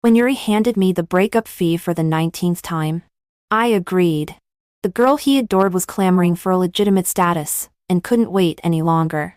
when Yuri handed me the breakup fee for the 19th time. I agreed. The girl he adored was clamoring for a legitimate status, and couldn't wait any longer.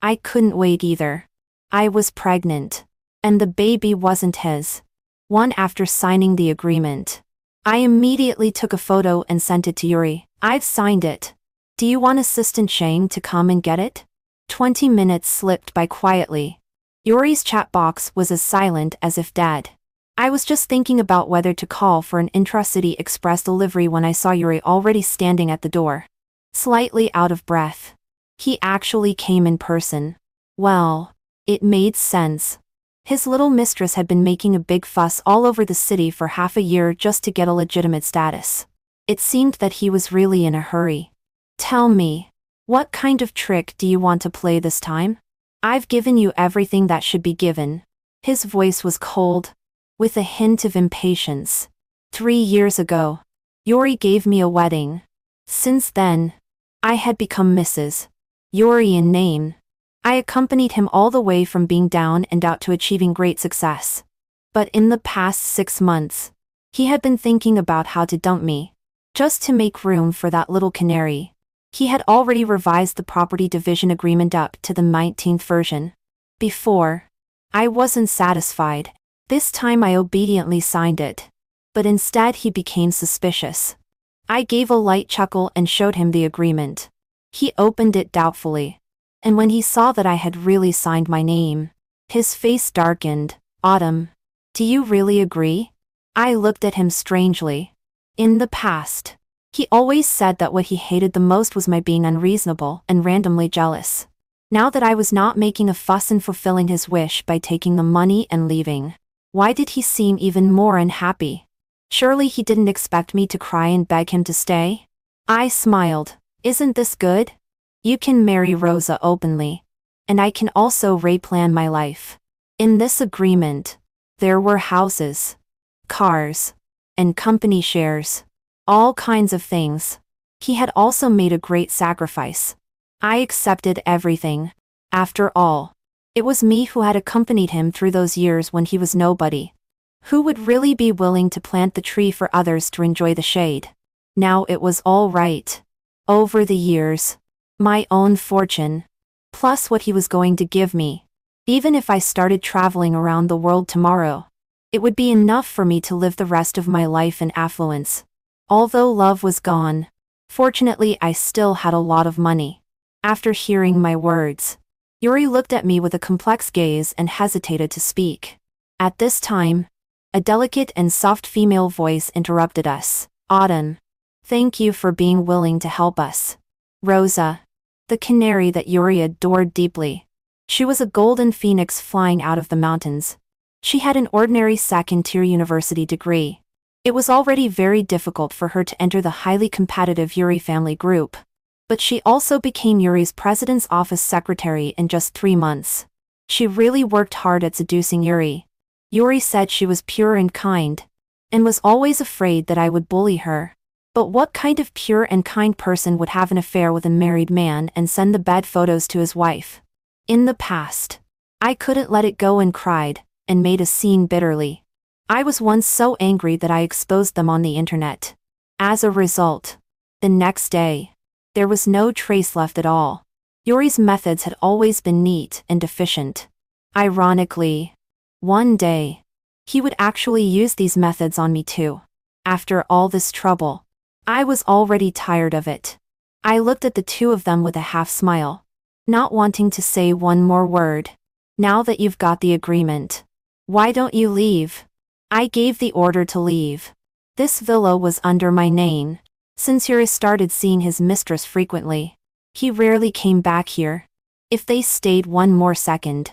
I couldn't wait either. I was pregnant. And the baby wasn't his. After signing the agreement, I immediately took a photo and sent it to Yuri. I've signed it. Do you want Assistant Shang to come and get it? 20 minutes slipped by quietly. Yuri's chat box was as silent as if dead. I was just thinking about whether to call for an intra-city express delivery when I saw Yuri already standing at the door. Slightly out of breath. He actually came in person. Well, it made sense. His little mistress had been making a big fuss all over the city for half a year just to get a legitimate status. It seemed that he was really in a hurry. Tell me, what kind of trick do you want to play this time? I've given you everything that should be given. His voice was cold, with a hint of impatience. 3 years ago, Yuri gave me a wedding. Since then, I had become Mrs. Yuri in name. I accompanied him all the way from being down and out to achieving great success. But in the past 6 months, he had been thinking about how to dump me. Just to make room for that little canary. He had already revised the property division agreement up to the 19th version. Before, I wasn't satisfied. This time I obediently signed it. But instead he became suspicious. I gave a light chuckle and showed him the agreement. He opened it doubtfully. And when he saw that I had really signed my name, his face darkened. Autumn, do you really agree? I looked at him strangely. In the past, he always said that what he hated the most was my being unreasonable and randomly jealous. Now that I was not making a fuss and fulfilling his wish by taking the money and leaving, why did he seem even more unhappy? Surely he didn't expect me to cry and beg him to stay? I smiled. Isn't this good? You can marry Rosa openly. And I can also replan my life. In this agreement, there were houses, cars, and company shares. All kinds of things. He had also made a great sacrifice. I accepted everything. After all, it was me who had accompanied him through those years when he was nobody. Who would really be willing to plant the tree for others to enjoy the shade? Now it was all right. Over the years, my own fortune, plus what he was going to give me. Even if I started traveling around the world tomorrow, it would be enough for me to live the rest of my life in affluence. Although love was gone, fortunately I still had a lot of money. After hearing my words, Yuri looked at me with a complex gaze and hesitated to speak. At this time, a delicate and soft female voice interrupted us. Autumn, thank you for being willing to help us. Rosa, the canary that Yuri adored deeply. She was a golden phoenix flying out of the mountains. She had an ordinary second-tier university degree. It was already very difficult for her to enter the highly competitive Yuri family group. But she also became Yuri's president's office secretary in just 3 months. She really worked hard at seducing Yuri. Yuri said she was pure and kind, and was always afraid that I would bully her. But what kind of pure and kind person would have an affair with a married man and send the bed photos to his wife? In the past, I couldn't let it go and cried, and made a scene bitterly. I was once so angry that I exposed them on the internet. As a result, the next day, there was no trace left at all. Yuri's methods had always been neat and efficient. Ironically, one day, he would actually use these methods on me too. After all this trouble, I was already tired of it. I looked at the two of them with a half smile, not wanting to say one more word. Now that you've got the agreement, why don't you leave? I gave the order to leave. This villa was under my name. Since Yuri started seeing his mistress frequently, he rarely came back here. If they stayed one more second,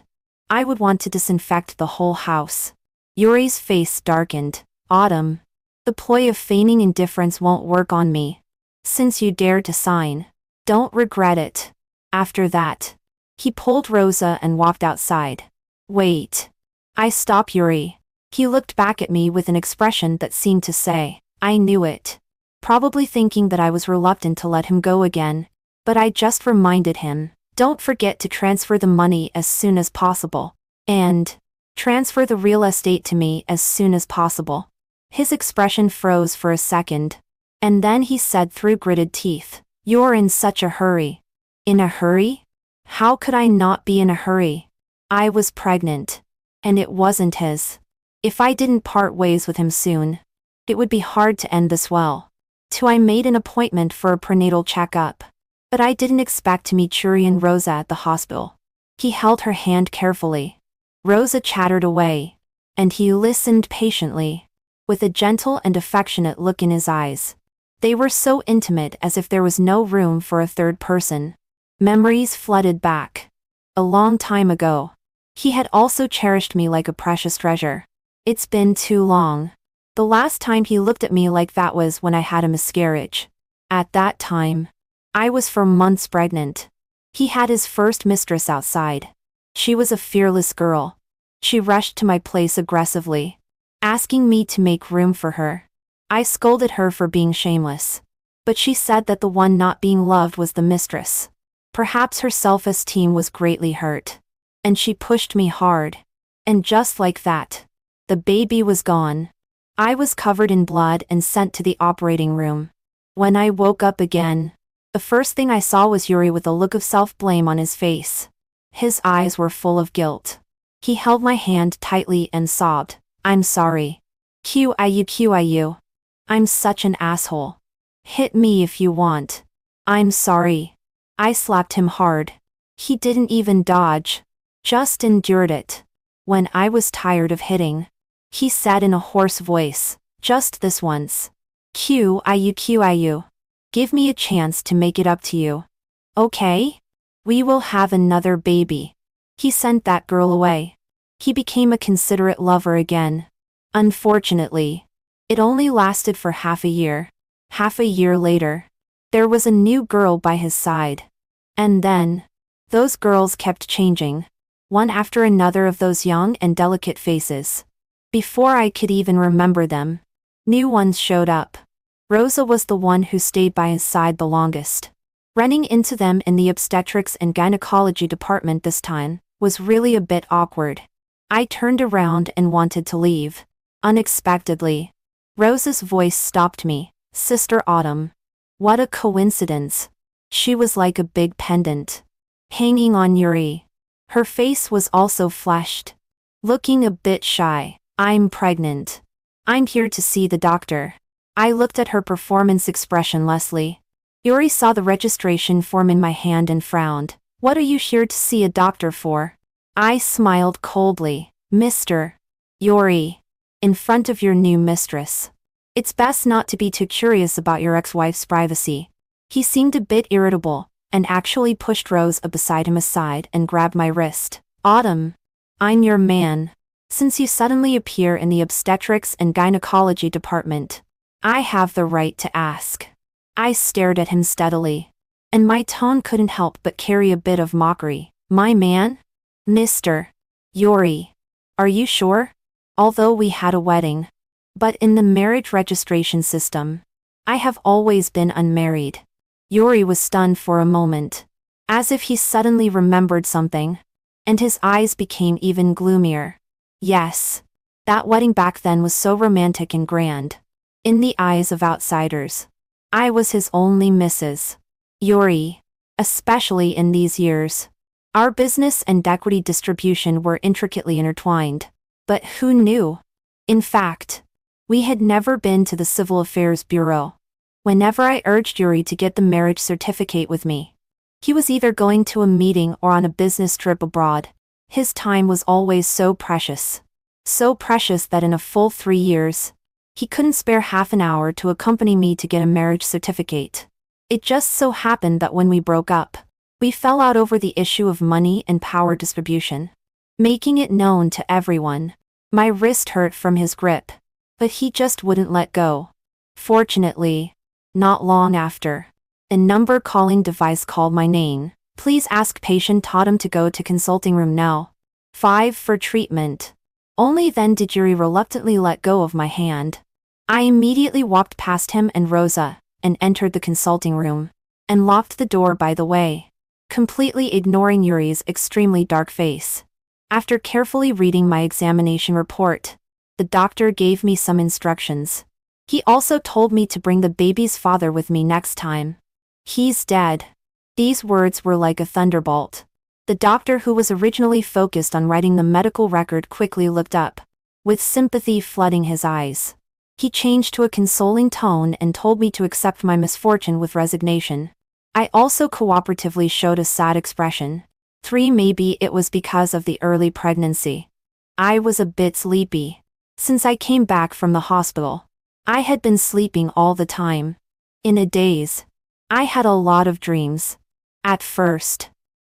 I would want to disinfect the whole house. Yuri's face darkened. Autumn, the ploy of feigning indifference won't work on me. Since you dared to sign, don't regret it. After that, he pulled Rosa and walked outside. Wait. I stopped Yuri. He looked back at me with an expression that seemed to say, I knew it. Probably thinking that I was reluctant to let him go again, but I just reminded him, don't forget to transfer the money as soon as possible. And Transfer the real estate to me as soon as possible. His expression froze for a second. And then he said through gritted teeth, "You're in such a hurry." In a hurry? How could I not be in a hurry? I was pregnant. And it wasn't his. If I didn't part ways with him soon, it would be hard to end this well. I made an appointment for a prenatal checkup. But I didn't expect to meet Yuri and Rosa at the hospital. He held her hand carefully. Rosa chattered away. And he listened patiently, with a gentle and affectionate look in his eyes. They were so intimate, as if there was no room for a third person. Memories flooded back. A long time ago. He had also cherished me like a precious treasure. It's been too long. The last time he looked at me like that was when I had a miscarriage. At that time, I was for months pregnant. He had his first mistress outside. She was a fearless girl. She rushed to my place aggressively, asking me to make room for her. I scolded her for being shameless. But she said that the one not being loved was the mistress. Perhaps her self-esteem was greatly hurt. And she pushed me hard. And just like that, the baby was gone. I was covered in blood and sent to the operating room. When I woke up again, the first thing I saw was Yuri with a look of self-blame on his face. His eyes were full of guilt. He held my hand tightly and sobbed, "I'm sorry. QIU. I'm such an asshole. Hit me if you want. I'm sorry." I slapped him hard. He didn't even dodge. Just endured it. When I was tired of hitting, he said in a hoarse voice, "Just this once. QIU. Give me a chance to make it up to you. Okay? We will have another baby." He sent that girl away. He became a considerate lover again. Unfortunately, it only lasted for half a year. Half a year later, there was a new girl by his side. And then, those girls kept changing. One after another of those young and delicate faces. Before I could even remember them, new ones showed up. Rosa was the one who stayed by his side the longest. Running into them in the obstetrics and gynecology department this time was really a bit awkward. I turned around and wanted to leave. Unexpectedly, Rosa's voice stopped me. "Sister Autumn. What a coincidence." She was like a big pendant, hanging on Yuri. Her face was also flushed, looking a bit shy. "I'm pregnant. I'm here to see the doctor." I looked at her performance expressionlessly. Yuri saw the registration form in my hand and frowned. "What are you here to see a doctor for?" I smiled coldly. "Mr. Yuri, in front of your new mistress. It's best not to be too curious about your ex-wife's privacy." He seemed a bit irritable, and actually pushed Rosa beside him aside and grabbed my wrist. "Autumn, I'm your man. Since you suddenly appear in the obstetrics and gynecology department, I have the right to ask." I stared at him steadily, and my tone couldn't help but carry a bit of mockery. "My man? Mr. Yuri. Are you sure? Although we had a wedding. But in the marriage registration system, I have always been unmarried." Yuri was stunned for a moment, as if he suddenly remembered something, and his eyes became even gloomier. Yes, that wedding back then was so romantic and grand. In the eyes of outsiders, I was his only Mrs. Yuri, especially in these years. Our business and equity distribution were intricately intertwined. But who knew? In fact, we had never been to the Civil Affairs Bureau. Whenever I urged Yuri to get the marriage certificate with me, he was either going to a meeting or on a business trip abroad. His time was always so precious. So precious that in a full 3 years, he couldn't spare half an hour to accompany me to get a marriage certificate. It just so happened that when we broke up, we fell out over the issue of money and power distribution, making it known to everyone. My wrist hurt from his grip, but he just wouldn't let go. Fortunately, not long after, a number calling device called my name. "Please ask patient Totem to go to consulting room now. 5 for treatment." Only then did Yuri reluctantly let go of my hand. I immediately walked past him and Rosa, and entered the consulting room, and locked the door by the way, completely ignoring Yuri's extremely dark face. After carefully reading my examination report, the doctor gave me some instructions. He also told me to bring the baby's father with me next time. He's dead. These words were like a thunderbolt. The doctor, who was originally focused on writing the medical record, quickly looked up, with sympathy flooding his eyes. He changed to a consoling tone and told me to accept my misfortune with resignation. I also cooperatively showed a sad expression. Maybe it was because of the early pregnancy. I was a bit sleepy. Since I came back from the hospital, I had been sleeping all the time. In a daze. I had a lot of dreams. At first,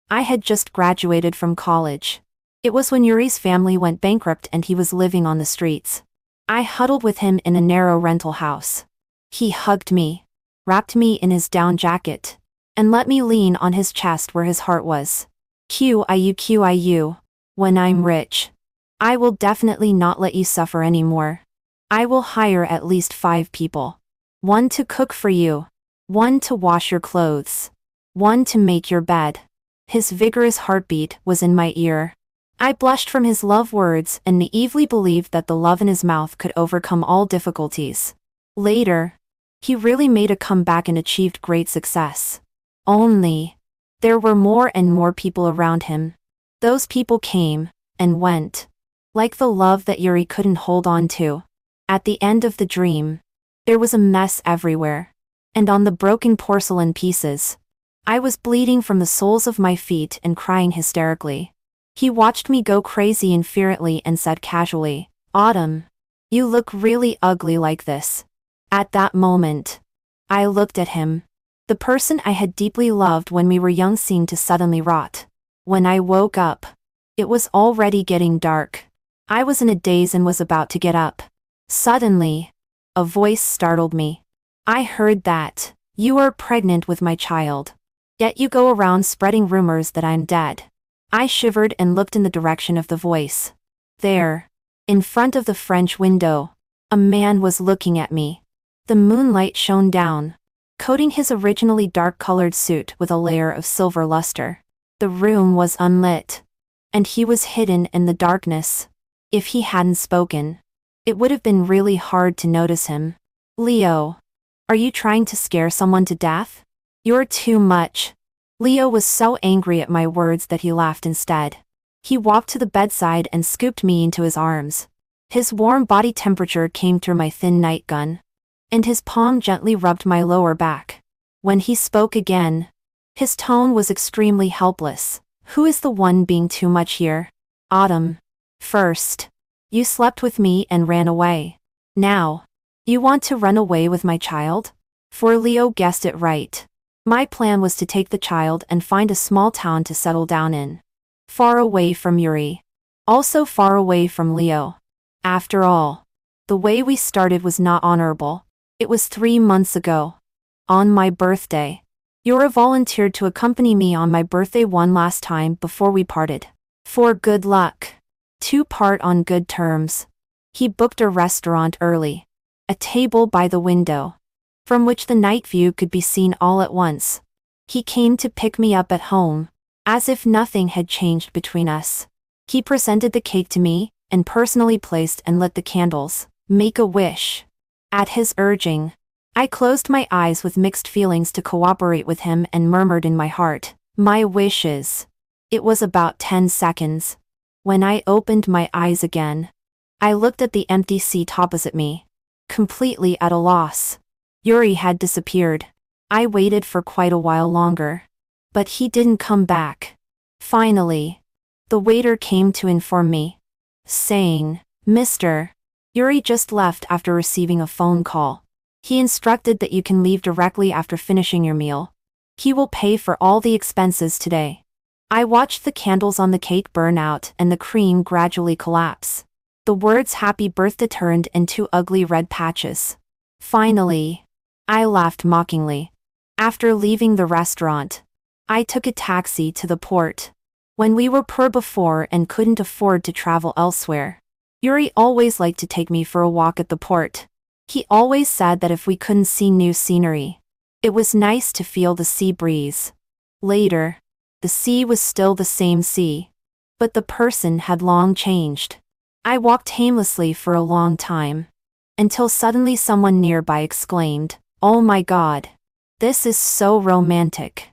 I had just graduated from college. It was when Yuri's family went bankrupt and he was living on the streets. I huddled with him in a narrow rental house. He hugged me, wrapped me in his down jacket, and let me lean on his chest where his heart was. QIU, when I'm rich, I will definitely not let you suffer anymore. I will hire at least 5 people. 1 to cook for you, 1 to wash your clothes, 1 to make your bed. His vigorous heartbeat was in my ear. I blushed from his love words and naively believed that the love in his mouth could overcome all difficulties. Later, he really made a comeback and achieved great success. Only, there were more and more people around him. Those people came and went, like the love that Yuri couldn't hold on to. At the end of the dream, there was a mess everywhere. And on the broken porcelain pieces, I was bleeding from the soles of my feet and crying hysterically. He watched me go crazy infuriately and said casually, "Autumn, you look really ugly like this." At that moment, I looked at him. The person I had deeply loved when we were young seemed to suddenly rot. When I woke up, it was already getting dark. I was in a daze and was about to get up. Suddenly, a voice startled me. I heard that, "You are pregnant with my child. Yet you go around spreading rumors that I'm dead." I shivered and looked in the direction of the voice. There, in front of the French window, a man was looking at me. The moonlight shone down, coating his originally dark-colored suit with a layer of silver luster. The room was unlit, and he was hidden in the darkness. If he hadn't spoken, it would have been really hard to notice him. "Leo, are you trying to scare someone to death? You're too much." Leo was so angry at my words that he laughed instead. He walked to the bedside and scooped me into his arms. His warm body temperature came through my thin nightgown, and his palm gently rubbed my lower back. When he spoke again, his tone was extremely helpless. "Who is the one being too much here?" "Autumn. First, you slept with me and ran away. Now, you want to run away with my child?" For Leo guessed it right. My plan was to take the child and find a small town to settle down in. Far away from Yuri. Also far away from Leo. After all, the way we started was not honorable. It was 3 months ago. On my birthday, Yuri volunteered to accompany me on my birthday one last time before we parted. For good luck. To part on good terms. He booked a restaurant early. A table by the window, from which the night view could be seen all at once. He came to pick me up at home, as if nothing had changed between us. He presented the cake to me, and personally placed and lit the candles. Make a wish. At his urging, I closed my eyes with mixed feelings to cooperate with him and murmured in my heart, "My wishes." It was about 10 seconds. When I opened my eyes again, I looked at the empty seat opposite me, completely at a loss. Yuri had disappeared. I waited for quite a while longer, but he didn't come back. Finally, the waiter came to inform me, saying, "Mr. Yuri just left after receiving a phone call. He instructed that you can leave directly after finishing your meal. He will pay for all the expenses today." I watched the candles on the cake burn out and the cream gradually collapse. The words "Happy Birthday" turned into ugly red patches. Finally, I laughed mockingly. After leaving the restaurant, I took a taxi to the port. When we were poor before and couldn't afford to travel elsewhere, Yuri always liked to take me for a walk at the port. He always said that if we couldn't see new scenery, it was nice to feel the sea breeze. Later, the sea was still the same sea. But the person had long changed. I walked aimlessly for a long time. Until suddenly someone nearby exclaimed, "Oh my God. This is so romantic."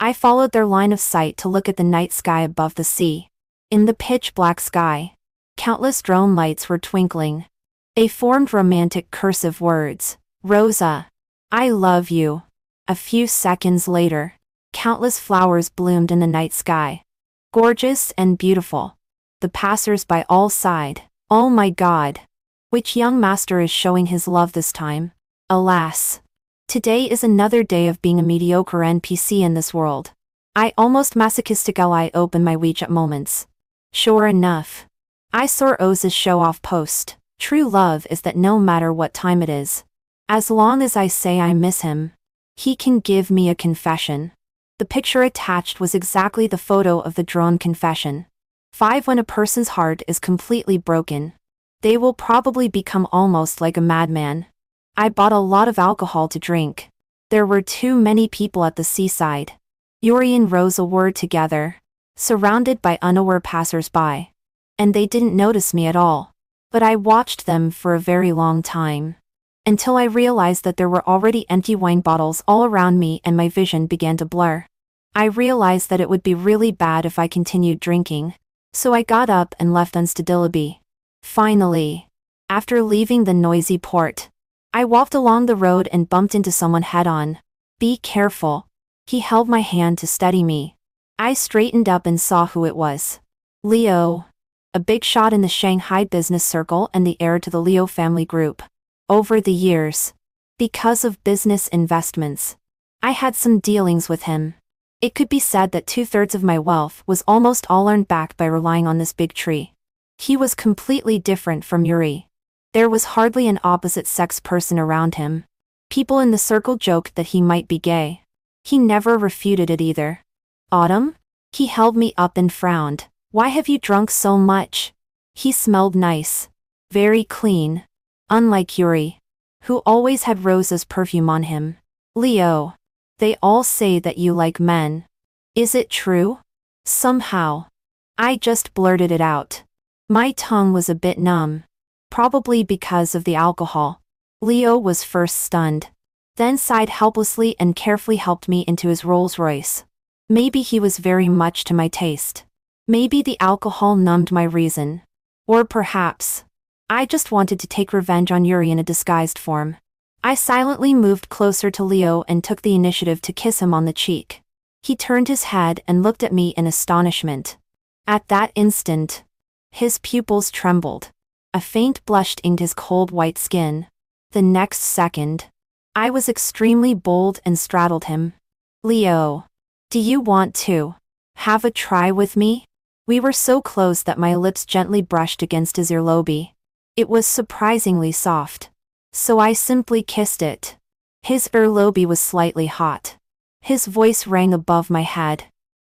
I followed their line of sight to look at the night sky above the sea. In the pitch-black sky, countless drone lights were twinkling. They formed romantic cursive words. "Rosa. I love you." A few seconds later, countless flowers bloomed in the night sky. Gorgeous and beautiful. The passers-by all sighed, "Oh my God. Which young master is showing his love this time?" Alas. Today is another day of being a mediocre NPC in this world. I almost masochistically open my WeChat moments. Sure enough, I saw Oz's show-off post. True love is that no matter what time it is, as long as I say I miss him, he can give me a confession. The picture attached was exactly the photo of the drone confession. 5. When a person's heart is completely broken, they will probably become almost like a madman. I bought a lot of alcohol to drink. There were too many people at the seaside. Yuri and Rosa were together, surrounded by unaware passers-by. And they didn't notice me at all. But I watched them for a very long time. Until I realized that there were already empty wine bottles all around me and my vision began to blur. I realized that it would be really bad if I continued drinking. So I got up and left instantly. Finally, after leaving the noisy port, I walked along the road and bumped into someone head-on. "Be careful." He held my hand to steady me. I straightened up and saw who it was. Leo. A big shot in the Shanghai business circle and the heir to the Leo family group. Over the years, because of business investments, I had some dealings with him. It could be said that 2/3 of my wealth was almost all earned back by relying on this big tree. He was completely different from Yuri. There was hardly an opposite-sex person around him. People in the circle joked that he might be gay. He never refuted it either. "Autumn?" He held me up and frowned. "Why have you drunk so much?" He smelled nice. Very clean. Unlike Yuri, who always had Rosa's perfume on him. "Leo. They all say that you like men. Is it true?" Somehow, I just blurted it out. My tongue was a bit numb. Probably because of the alcohol. Leo was first stunned, then sighed helplessly and carefully helped me into his Rolls-Royce. Maybe he was very much to my taste. Maybe the alcohol numbed my reason. Or perhaps, I just wanted to take revenge on Yuri in a disguised form. I silently moved closer to Leo and took the initiative to kiss him on the cheek. He turned his head and looked at me in astonishment. At that instant, his pupils trembled. A faint blush tinged his cold white skin. The next second, I was extremely bold and straddled him. "Leo, do you want to have a try with me?" We were so close that my lips gently brushed against his earlobe. It was surprisingly soft. So I simply kissed it. His earlobe was slightly hot. His voice rang above my head.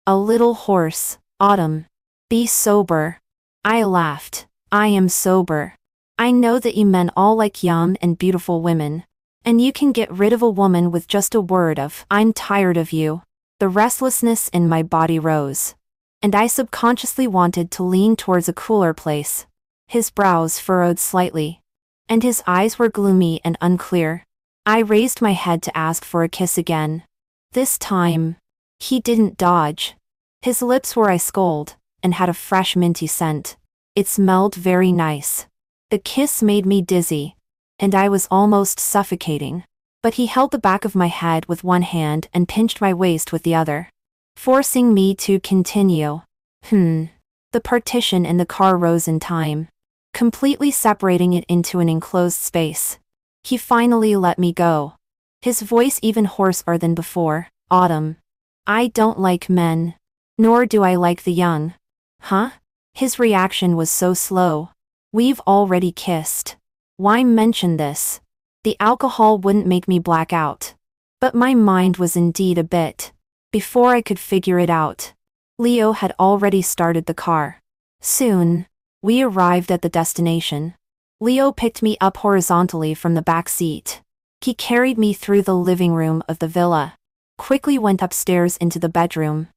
A little hoarse. "Autumn. Be sober." I laughed. "I am sober. I know that you men all like young and beautiful women. And you can get rid of a woman with just a word of, 'I'm tired of you.'" The restlessness in my body rose. And I subconsciously wanted to lean towards a cooler place. His brows furrowed slightly. And his eyes were gloomy and unclear. I raised my head to ask for a kiss again. This time, he didn't dodge. His lips were ice-cold, and had a fresh minty scent. It smelled very nice. The kiss made me dizzy, and I was almost suffocating. But he held the back of my head with one hand and pinched my waist with the other, forcing me to continue. The partition in the car rose in time, completely separating it into an enclosed space. He finally let me go. His voice even hoarser than before. "Autumn. I don't like men. Nor do I like the young." Huh? His reaction was so slow. "We've already kissed. Why mention this?" The alcohol wouldn't make me black out. But my mind was indeed a bit. Before I could figure it out, Leo had already started the car. Soon, we arrived at the destination. Leo picked me up horizontally from the back seat. He carried me through the living room of the villa, quickly went upstairs into the bedroom,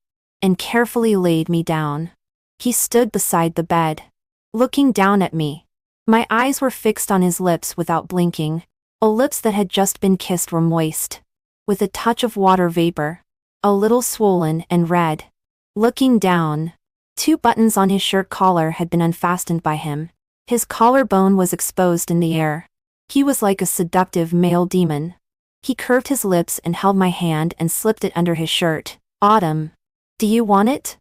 and carefully laid me down. He stood beside the bed, looking down at me. My eyes were fixed on his lips without blinking. Lips that had just been kissed were moist, with a touch of water vapor, a little swollen and red. Looking down, 2 buttons on his shirt collar had been unfastened by him. His collarbone was exposed in the air. He was like a seductive male demon. He curved his lips and held my hand and slipped it under his shirt. Autumn. Do you want it?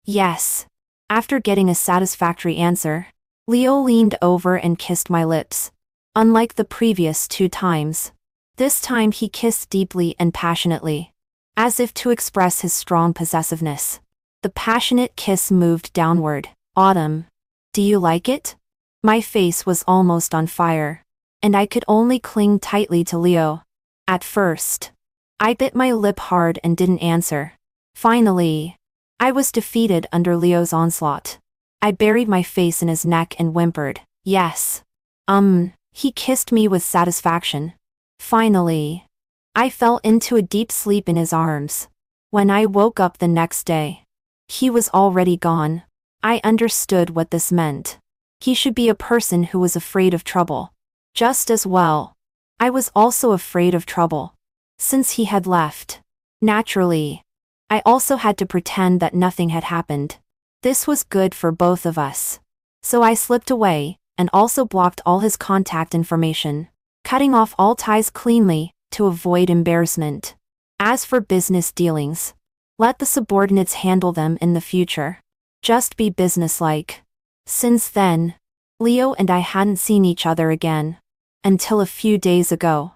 Yes. After getting a satisfactory answer, Leo leaned over and kissed my lips. Unlike the previous 2 times, this time he kissed deeply and passionately, as if to express his strong possessiveness. The passionate kiss moved downward. Autumn. Do you like it? My face was almost on fire, and I could only cling tightly to Leo. At first, I bit my lip hard and didn't answer. Finally, I was defeated under Leo's onslaught. I buried my face in his neck and whimpered, yes. He kissed me with satisfaction. Finally, I fell into a deep sleep in his arms. When I woke up the next day, he was already gone. I understood what this meant. He should be a person who was afraid of trouble. Just as well, I was also afraid of trouble. Since he had left, naturally, I also had to pretend that nothing had happened. This was good for both of us. So I slipped away, and also blocked all his contact information, cutting off all ties cleanly, to avoid embarrassment. As for business dealings, let the subordinates handle them in the future. Just be businesslike. Since then, Leo and I hadn't seen each other again. Until a few days ago.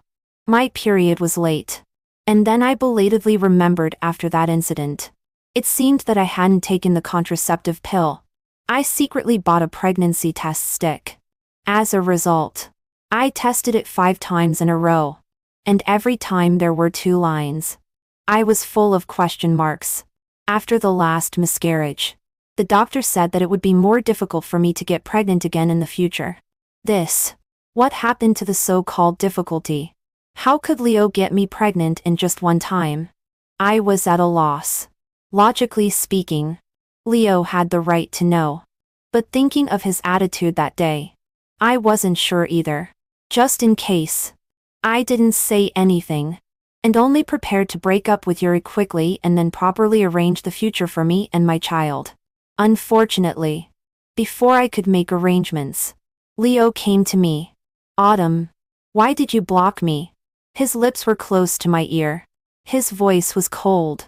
My period was late. And then I belatedly remembered after that incident. It seemed that I hadn't taken the contraceptive pill. I secretly bought a pregnancy test stick. As a result, I tested it 5 times in a row. And every time there were 2 lines. I was full of question marks. After the last miscarriage, the doctor said that it would be more difficult for me to get pregnant again in the future. What happened to the so-called difficulty? How could Leo get me pregnant in just 1 time? I was at a loss. Logically speaking, Leo had the right to know. But thinking of his attitude that day, I wasn't sure either. Just in case, I didn't say anything, and only prepared to break up with Yuri quickly and then properly arrange the future for me and my child. Unfortunately, before I could make arrangements, Leo came to me. Autumn. Why did you block me? His lips were close to my ear. His voice was cold,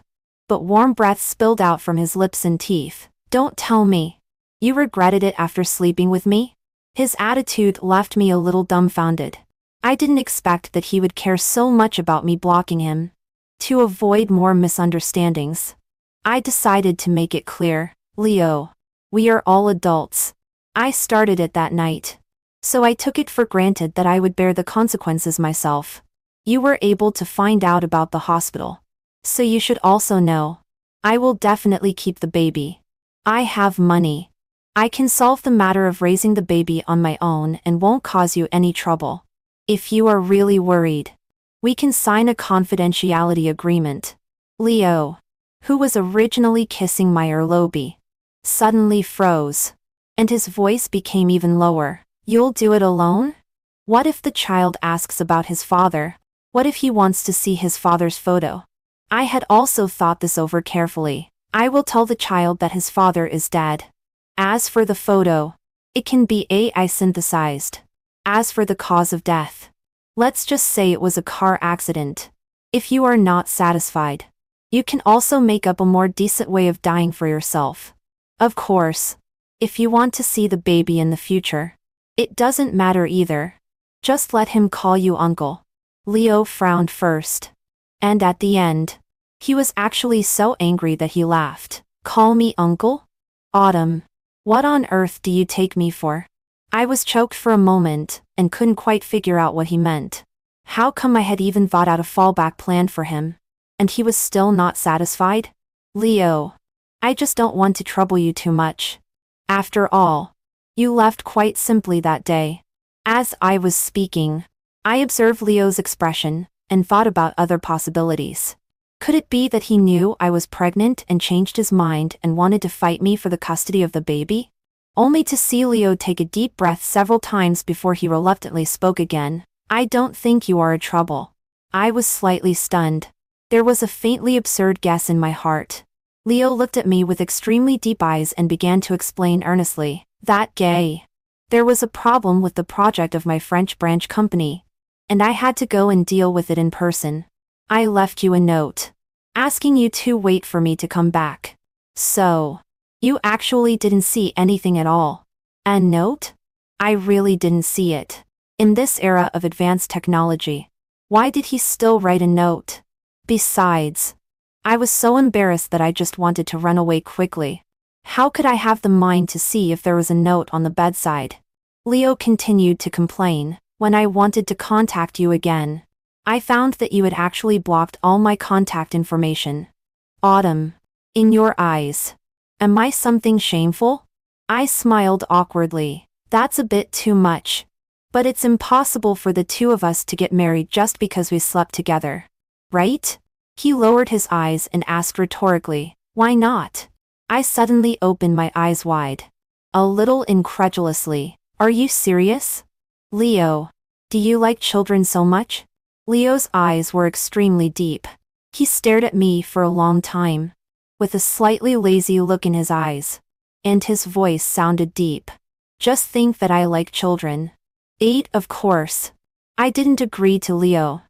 but warm breath spilled out from his lips and teeth. Don't tell me. You regretted it after sleeping with me? His attitude left me a little dumbfounded. I didn't expect that he would care so much about me blocking him. To avoid more misunderstandings, I decided to make it clear. Leo, we are all adults. I started it that night. So I took it for granted that I would bear the consequences myself. You were able to find out about the hospital. So you should also know. I will definitely keep the baby. I have money. I can solve the matter of raising the baby on my own and won't cause you any trouble. If you are really worried, we can sign a confidentiality agreement. Leo, who was originally kissing my earlobe, suddenly froze, and his voice became even lower. You'll do it alone? What if the child asks about his father? What if he wants to see his father's photo? I had also thought this over carefully. I will tell the child that his father is dead. As for the photo, it can be AI synthesized. As for the cause of death, let's just say it was a car accident. If you are not satisfied, you can also make up a more decent way of dying for yourself. Of course, if you want to see the baby in the future, it doesn't matter either. Just let him call you uncle. Leo frowned first. And at the end, he was actually so angry that he laughed. Call me uncle? Autumn. What on earth do you take me for? I was choked for a moment, and couldn't quite figure out what he meant. How come I had even thought out a fallback plan for him, and he was still not satisfied? Leo, I just don't want to trouble you too much. After all, you left quite simply that day. As I was speaking, I observed Leo's expression, and thought about other possibilities. Could it be that he knew I was pregnant and changed his mind and wanted to fight me for the custody of the baby? Only to see Leo take a deep breath several times before he reluctantly spoke again. I don't think you are a trouble. I was slightly stunned. There was a faintly absurd guess in my heart. Leo looked at me with extremely deep eyes and began to explain earnestly. That gay. There was a problem with the project of my French branch company, and I had to go and deal with it in person. I left you a note, asking you to wait for me to come back. So, you actually didn't see anything at all. A note? I really didn't see it. In this era of advanced technology, why did he still write a note? Besides, I was so embarrassed that I just wanted to run away quickly. How could I have the mind to see if there was a note on the bedside? Leo continued to complain. When I wanted to contact you again, I found that you had actually blocked all my contact information. Autumn. In your eyes. Am I something shameful? I smiled awkwardly. That's a bit too much. But it's impossible for the two of us to get married just because we slept together. Right? He lowered his eyes and asked rhetorically, why not? I suddenly opened my eyes wide. A little incredulously. Are you serious? Leo. Do you like children so much? Leo's eyes were extremely deep. He stared at me for a long time, with a slightly lazy look in his eyes. And his voice sounded deep. Just think that I like children. 8, of course. I didn't agree to Leo.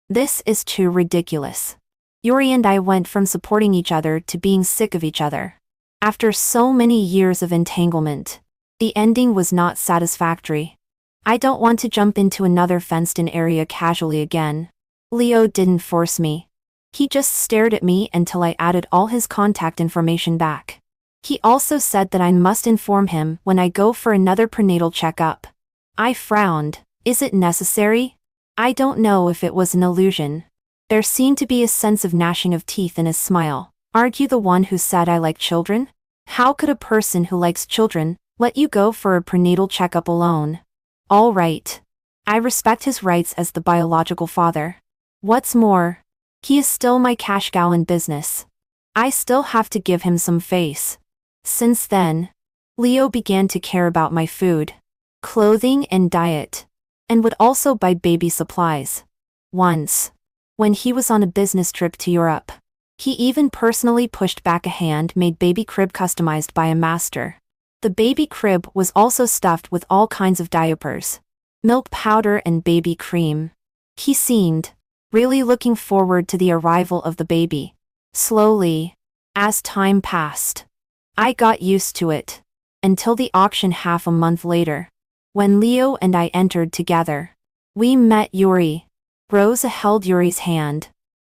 This is too ridiculous. Yuri and I went from supporting each other to being sick of each other. After so many years of entanglement, the ending was not satisfactory. I don't want to jump into another fenced-in area casually again. Leo didn't force me. He just stared at me until I added all his contact information back. He also said that I must inform him when I go for another prenatal checkup. I frowned. Is it necessary? I don't know if it was an illusion. There seemed to be a sense of gnashing of teeth in his smile. Aren't you the one who said I like children? How could a person who likes children let you go for a prenatal checkup alone? All right. I respect his rights as the biological father. What's more, he is still my cash cow in business. I still have to give him some face. Since then, Leo began to care about my food, clothing and diet, and would also buy baby supplies. Once, when he was on a business trip to Europe, he even personally pushed back a hand-made baby crib customized by a master. The baby crib was also stuffed with all kinds of diapers, milk powder and baby cream. He seemed really looking forward to the arrival of the baby. Slowly, as time passed, I got used to it, until the auction half a month later, when Leo and I entered together. We met Yuri. Rosa held Yuri's hand,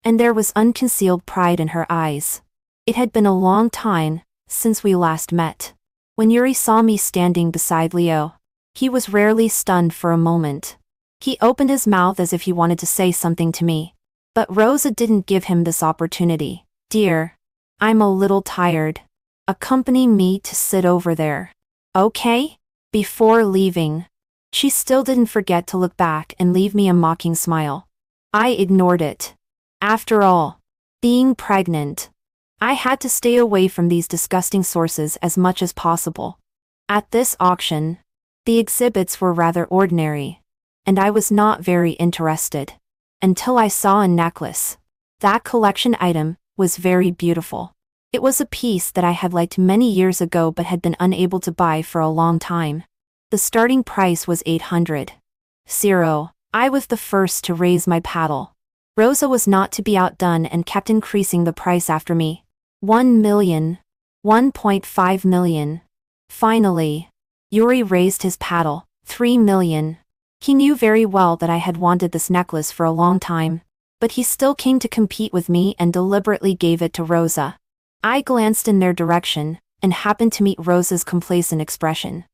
and there was unconcealed pride in her eyes. It had been a long time since we last met. When Yuri saw me standing beside Leo, he was rarely stunned for a moment. He opened his mouth as if he wanted to say something to me, but Rosa didn't give him this opportunity. Dear, I'm a little tired. Accompany me to sit over there. Okay? Before leaving, she still didn't forget to look back and leave me a mocking smile. I ignored it. After all, being pregnant, I had to stay away from these disgusting sources as much as possible. At this auction, the exhibits were rather ordinary, and I was not very interested, until I saw a necklace. That collection item was very beautiful. It was a piece that I had liked many years ago but had been unable to buy for a long time. The starting price was 800. I was the first to raise my paddle. Rosa was not to be outdone and kept increasing the price after me. 1 million. 1.5 million. Finally, Yuri raised his paddle. 3 million. He knew very well that I had wanted this necklace for a long time, but he still came to compete with me and deliberately gave it to Rosa. I glanced in their direction, and happened to meet Rosa's complacent expression.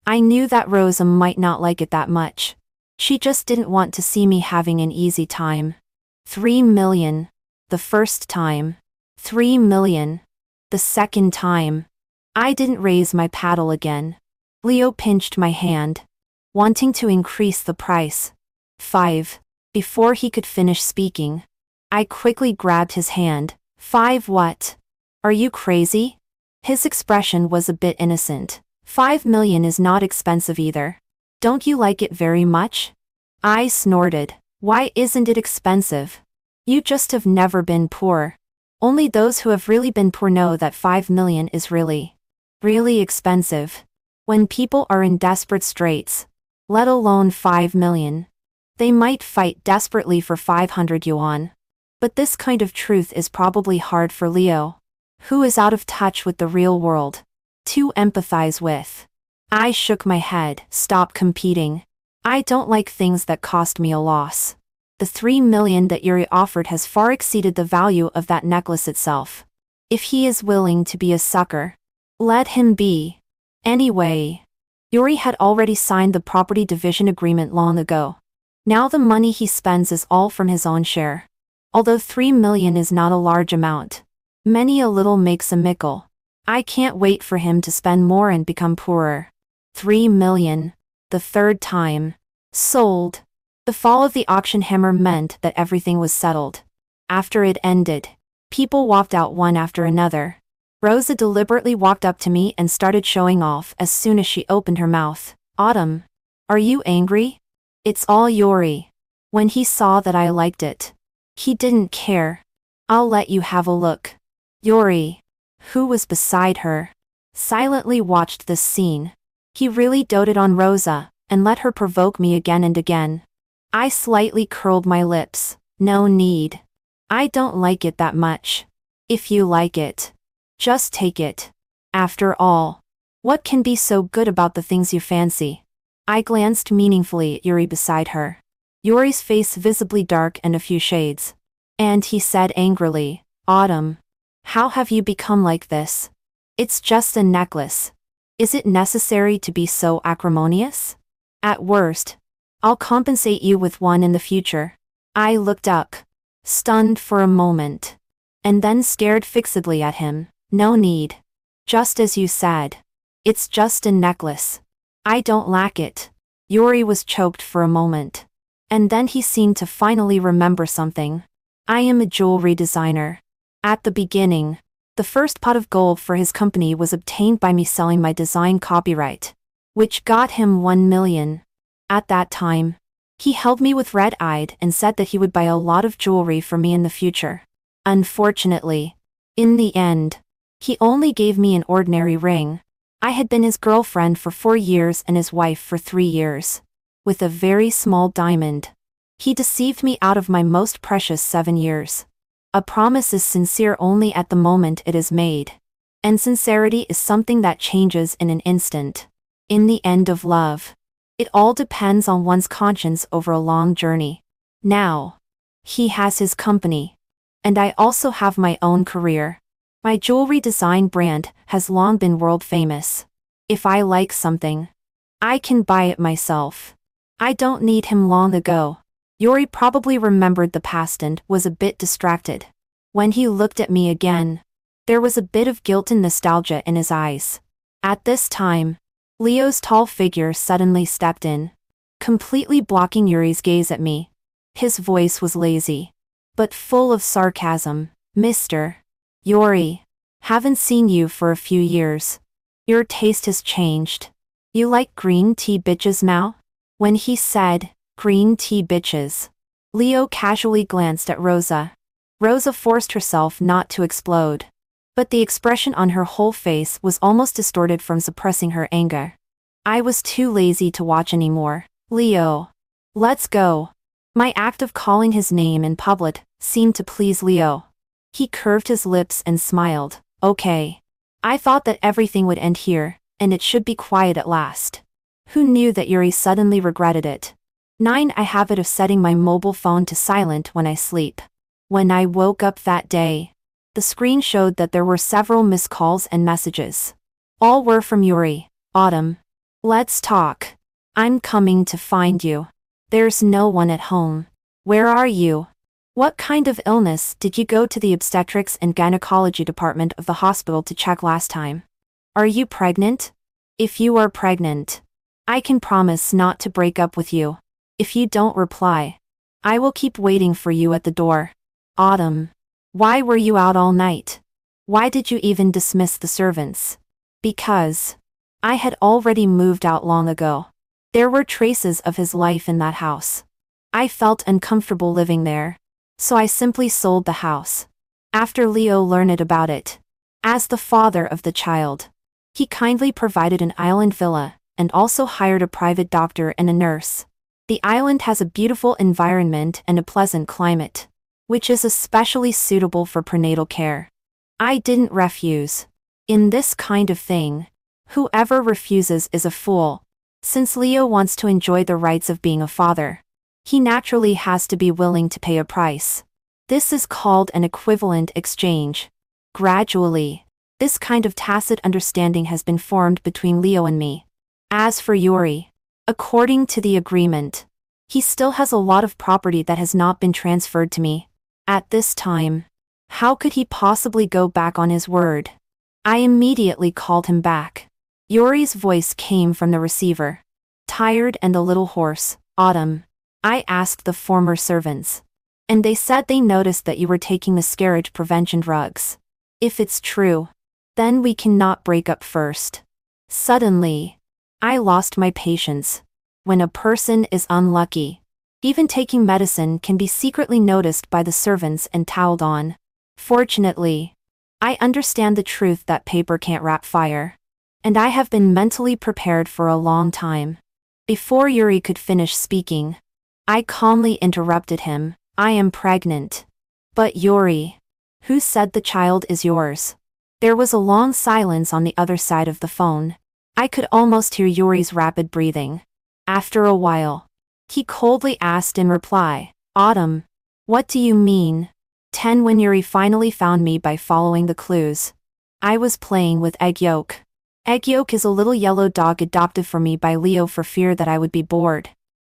I knew that Rosa might not like it that much. She just didn't want to see me having an easy time. 3 million. The first time. 3 million. The second time. I didn't raise my paddle again. Leo pinched my hand, wanting to increase the price. 5. Before he could finish speaking, I quickly grabbed his hand. 5 what? Are you crazy? His expression was a bit innocent. 5 million is not expensive either. Don't you like it very much? I snorted. Why isn't it expensive? You just have never been poor. Only those who have really been poor know that 5 million is really expensive. When people are in desperate straits, let alone 5 million, they might fight desperately for 500 yuan. But this kind of truth is probably hard for Leo, who is out of touch with the real world, to empathize with. I shook my head. Stop competing. I don't like things that cost me a loss. The 3 million that Yuri offered has far exceeded the value of that necklace itself. If he is willing to be a sucker, let him be. Anyway, Yuri had already signed the property division agreement long ago. Now the money he spends is all from his own share. Although 3 million is not a large amount, many a little makes a mickle. I can't wait for him to spend more and become poorer. 3 million. The third time. Sold. The fall of the auction hammer meant that everything was settled. After it ended, people walked out one after another. Rosa deliberately walked up to me and started showing off as soon as she opened her mouth. Autumn. Are you angry? It's all Yuri. When he saw that I liked it, he didn't care. I'll let you have a look. Yuri, who was beside her, silently watched this scene. He really doted on Rosa, and let her provoke me again and again. I slightly curled my lips. No need. I don't like it that much. If you like it, just take it. After all, what can be so good about the things you fancy? I glanced meaningfully at Yuri beside her. Yuri's face visibly dark and a few shades. And he said angrily, Autumn, how have you become like this? It's just a necklace. Is it necessary to be so acrimonious? At worst, I'll compensate you with one in the future. I looked up, stunned for a moment, and then stared fixedly at him. No need. Just as you said. It's just a necklace. I don't lack it. Yuri was choked for a moment. And then he seemed to finally remember something. I am a jewelry designer. At the beginning, the first pot of gold for his company was obtained by me selling my design copyright, which got him 1 million. At that time, he held me with red-eyed and said that he would buy a lot of jewelry for me in the future. Unfortunately, in the end, he only gave me an ordinary ring. I had been his girlfriend for 4 years and his wife for 3 years. With a very small diamond. He deceived me out of my most precious 7 years. A promise is sincere only at the moment it is made. And sincerity is something that changes in an instant. In the end of love, it all depends on one's conscience over a long journey. Now, he has his company. And I also have my own career. My jewelry design brand has long been world famous. If I like something, I can buy it myself. I don't need him long ago. Yuri probably remembered the past and was a bit distracted. When he looked at me again, there was a bit of guilt and nostalgia in his eyes. At this time, Leo's tall figure suddenly stepped in, completely blocking Yuri's gaze at me. His voice was lazy, but full of sarcasm. Mr. Yuri, haven't seen you for a few years. Your taste has changed. You like green tea bitches now? When he said, green tea bitches, Leo casually glanced at Rosa. Rosa forced herself not to explode. But the expression on her whole face was almost distorted from suppressing her anger. I was too lazy to watch anymore. Leo. Let's go. My act of calling his name in public seemed to please Leo. He curved his lips and smiled. Okay. I thought that everything would end here, and it should be quiet at last. Who knew that Yuri suddenly regretted it? 9. I habit of setting my mobile phone to silent when I sleep. When I woke up that day, the screen showed that there were several missed calls and messages. All were from Yuri. Autumn. Let's talk. I'm coming to find you. There's no one at home. Where are you? What kind of illness did you go to the obstetrics and gynecology department of the hospital to check last time? Are you pregnant? If you are pregnant, I can promise not to break up with you. If you don't reply, I will keep waiting for you at the door. Autumn. Why were you out all night? Why did you even dismiss the servants? Because I had already moved out long ago. There were traces of his life in that house. I felt uncomfortable living there, so I simply sold the house. After Leo learned about it, as the father of the child, he kindly provided an island villa and also hired a private doctor and a nurse. The island has a beautiful environment and a pleasant climate, which is especially suitable for prenatal care. I didn't refuse. In this kind of thing, whoever refuses is a fool. Since Leo wants to enjoy the rights of being a father, he naturally has to be willing to pay a price. This is called an equivalent exchange. Gradually, this kind of tacit understanding has been formed between Leo and me. As for Yuri, according to the agreement, he still has a lot of property that has not been transferred to me. At this time, how could he possibly go back on his word? I immediately called him back. Yuri's voice came from the receiver. Tired and a little hoarse. Autumn. I asked the former servants, and they said they noticed that you were taking miscarriage prevention drugs. If it's true, then we cannot break up first. Suddenly, I lost my patience. When a person is unlucky, even taking medicine can be secretly noticed by the servants and toweled on. Fortunately, I understand the truth that paper can't wrap fire, and I have been mentally prepared for a long time. Before Yuri could finish speaking, I calmly interrupted him. I am pregnant. But Yuri, who said the child is yours? There was a long silence on the other side of the phone. I could almost hear Yuri's rapid breathing. After a while, he coldly asked in reply, Autumn, what do you mean? 10 When Yuri finally found me by following the clues. I was playing with Egg Yolk. Egg Yolk is a little yellow dog adopted for me by Leo for fear that I would be bored.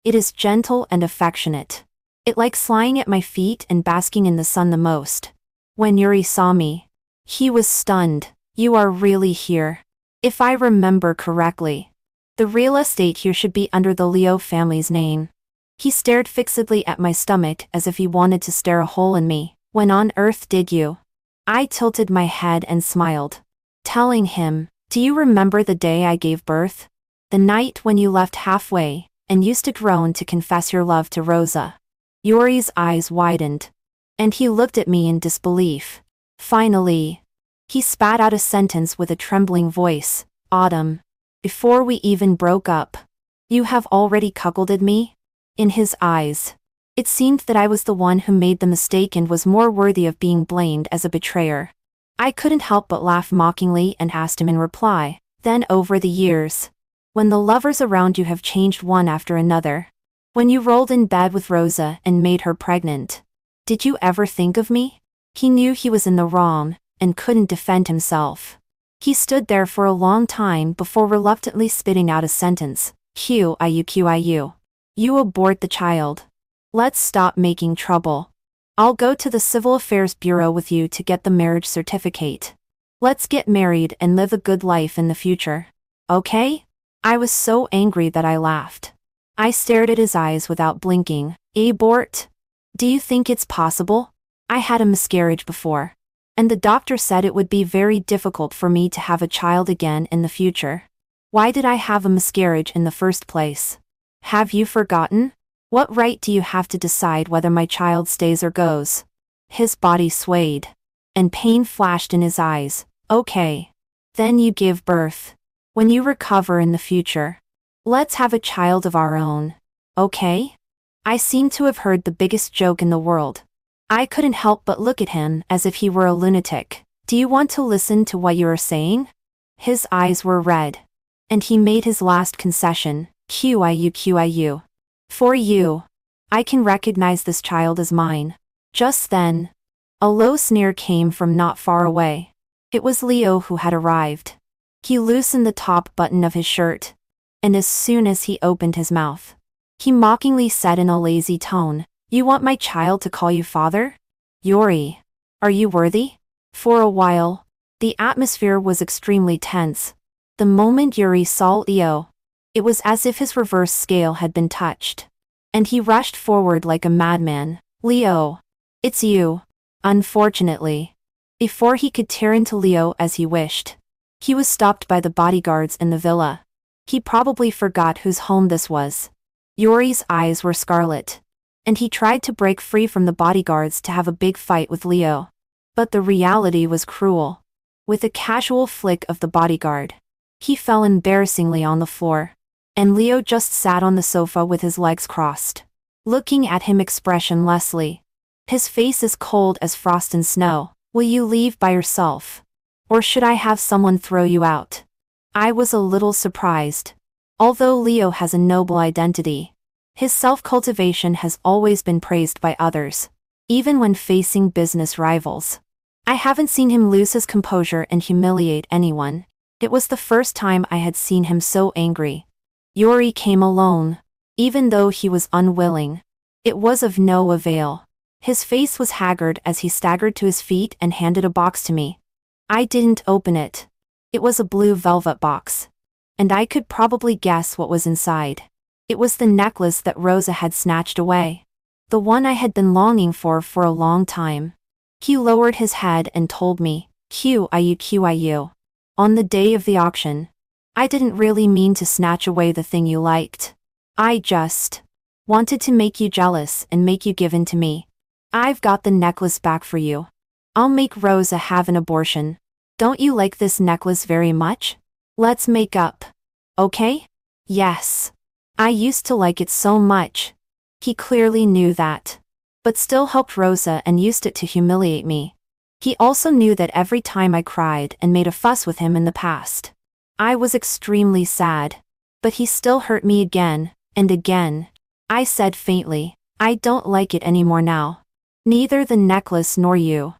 It is gentle and affectionate. It likes lying at my feet and basking in the sun the most. When Yuri saw me, he was stunned. You are really here. If I remember correctly, the real estate here should be under the Leo family's name. He stared fixedly at my stomach as if he wanted to stare a hole in me. When on earth did you? I tilted my head and smiled, telling him, do you remember the day I gave birth? The night when you left halfway, and used to groan to confess your love to Rosa. Yuri's eyes widened, and he looked at me in disbelief. Finally, he spat out a sentence with a trembling voice. Autumn. Before we even broke up, you have already cuckolded me? In his eyes, it seemed that I was the one who made the mistake and was more worthy of being blamed as a betrayer. I couldn't help but laugh mockingly and asked him in reply, then over the years, when the lovers around you have changed one after another, when you rolled in bed with Rosa and made her pregnant, did you ever think of me? He knew he was in the wrong, and couldn't defend himself. He stood there for a long time before reluctantly spitting out a sentence. QIU. You abort the child. Let's stop making trouble. I'll go to the Civil Affairs Bureau with you to get the marriage certificate. Let's get married and live a good life in the future. Okay? I was so angry that I laughed. I stared at his eyes without blinking. Abort? Do you think it's possible? I had a miscarriage before, and the doctor said it would be very difficult for me to have a child again in the future. Why did I have a miscarriage in the first place? Have you forgotten? What right do you have to decide whether my child stays or goes? His body swayed, and pain flashed in his eyes. Okay. Then you give birth. When you recover in the future, let's have a child of our own. Okay? I seemed to have heard the biggest joke in the world. I couldn't help but look at him as if he were a lunatic. Do you want to listen to what you are saying? His eyes were red, and he made his last concession. QIU. For you. I can recognize this child as mine. Just then, a low sneer came from not far away. It was Leo who had arrived. He loosened the top button of his shirt, and as soon as he opened his mouth, he mockingly said in a lazy tone, You want my child to call you father? Yuri, are you worthy? For a while, the atmosphere was extremely tense. The moment Yuri saw Leo, it was as if his reverse scale had been touched, and he rushed forward like a madman. Leo, it's you. Unfortunately, before he could tear into Leo as he wished, he was stopped by the bodyguards in the villa. He probably forgot whose home this was. Yuri's eyes were scarlet, and he tried to break free from the bodyguards to have a big fight with Leo. But the reality was cruel. With a casual flick of the bodyguard, he fell embarrassingly on the floor, and Leo just sat on the sofa with his legs crossed, looking at him expressionlessly. His face as cold as frost and snow. Will you leave by yourself? Or should I have someone throw you out? I was a little surprised. Although Leo has a noble identity, his self-cultivation has always been praised by others, even when facing business rivals. I haven't seen him lose his composure and humiliate anyone. It was the first time I had seen him so angry. Yuri came alone, even though he was unwilling. It was of no avail. His face was haggard as he staggered to his feet and handed a box to me. I didn't open it. It was a blue velvet box, and I could probably guess what was inside. It was the necklace that Rosa had snatched away. The one I had been longing for a long time. He lowered his head and told me, QIU. On the day of the auction. I didn't really mean to snatch away the thing you liked. I just wanted to make you jealous and make you give in to me. I've got the necklace back for you. I'll make Rosa have an abortion. Don't you like this necklace very much? Let's make up. Okay? Yes. I used to like it so much. He clearly knew that, but still helped Rosa and used it to humiliate me. He also knew that every time I cried and made a fuss with him in the past, I was extremely sad. But he still hurt me again and again. I said faintly, I don't like it anymore now. Neither the necklace nor you.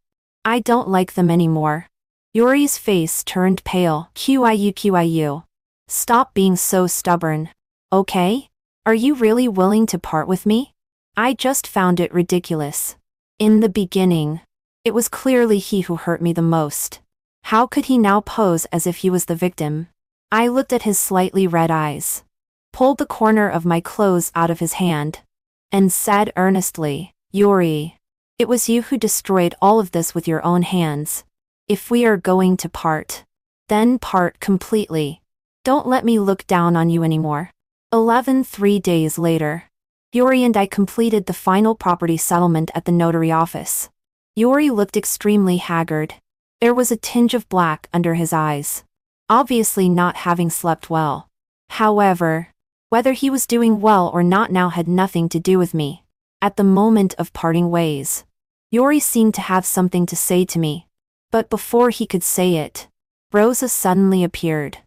I don't like them anymore. Yuri's face turned pale. QIU. Stop being so stubborn. Okay? Are you really willing to part with me? I just found it ridiculous. In the beginning, it was clearly he who hurt me the most. How could he now pose as if he was the victim? I looked at his slightly red eyes, pulled the corner of my clothes out of his hand, and said earnestly, Yuri, it was you who destroyed all of this with your own hands. If we are going to part, then part completely. Don't let me look down on you anymore. 3 days later, Yuri and I completed the final property settlement at the notary office. Yuri looked extremely haggard. There was a tinge of black under his eyes, obviously not having slept well. However, whether he was doing well or not now had nothing to do with me. At the moment of parting ways, Yuri seemed to have something to say to me. But before he could say it, Rosa suddenly appeared.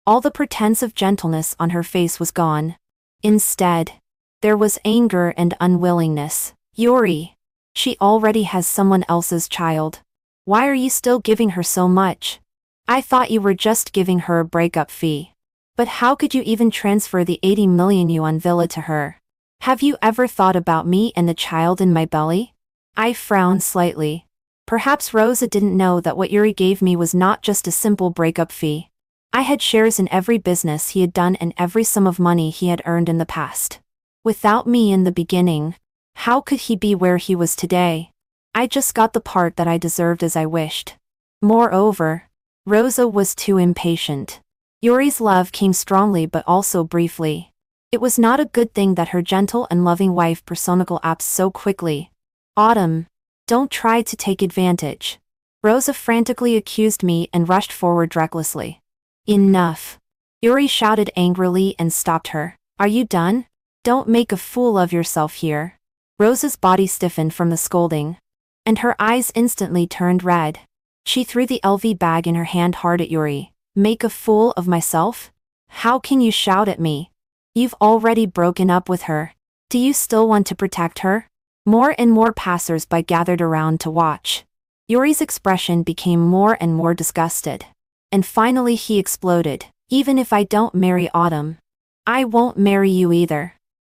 All the pretense of gentleness on her face was gone. Instead, there was anger and unwillingness. Yuri, she already has someone else's child. Why are you still giving her so much? I thought you were just giving her a breakup fee. But how could you even transfer the 80 million yuan villa to her? Have you ever thought about me and the child in my belly? I frowned slightly. Perhaps Rosa didn't know that what Yuri gave me was not just a simple breakup fee. I had shares in every business he had done and every sum of money he had earned in the past. Without me in the beginning, how could he be where he was today? I just got the part that I deserved as I wished. Moreover, Rosa was too impatient. Yuri's love came strongly but also briefly. It was not a good thing that her gentle and loving wife personified so quickly. Autumn, don't try to take advantage. Rosa frantically accused me and rushed forward recklessly. Enough. Yuri shouted angrily and stopped her. Are you done? Don't make a fool of yourself here. Rosa's body stiffened from the scolding, and her eyes instantly turned red. She threw the LV bag in her hand hard at Yuri. Make a fool of myself? How can you shout at me? You've already broken up with her. Do you still want to protect her? More and more passers-by gathered around to watch. Yuri's expression became more and more disgusted. And finally he exploded. Even if I don't marry Autumn, I won't marry you either.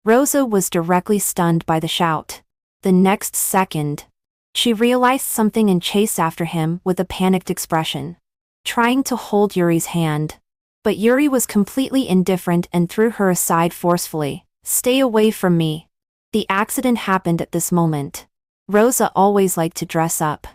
Rosa was directly stunned by the shout. The next second, she realized something and chased after him with a panicked expression, trying to hold Yuri's hand. But Yuri was completely indifferent and threw her aside forcefully. Stay away from me. The accident happened at this moment. Rosa always liked to dress up.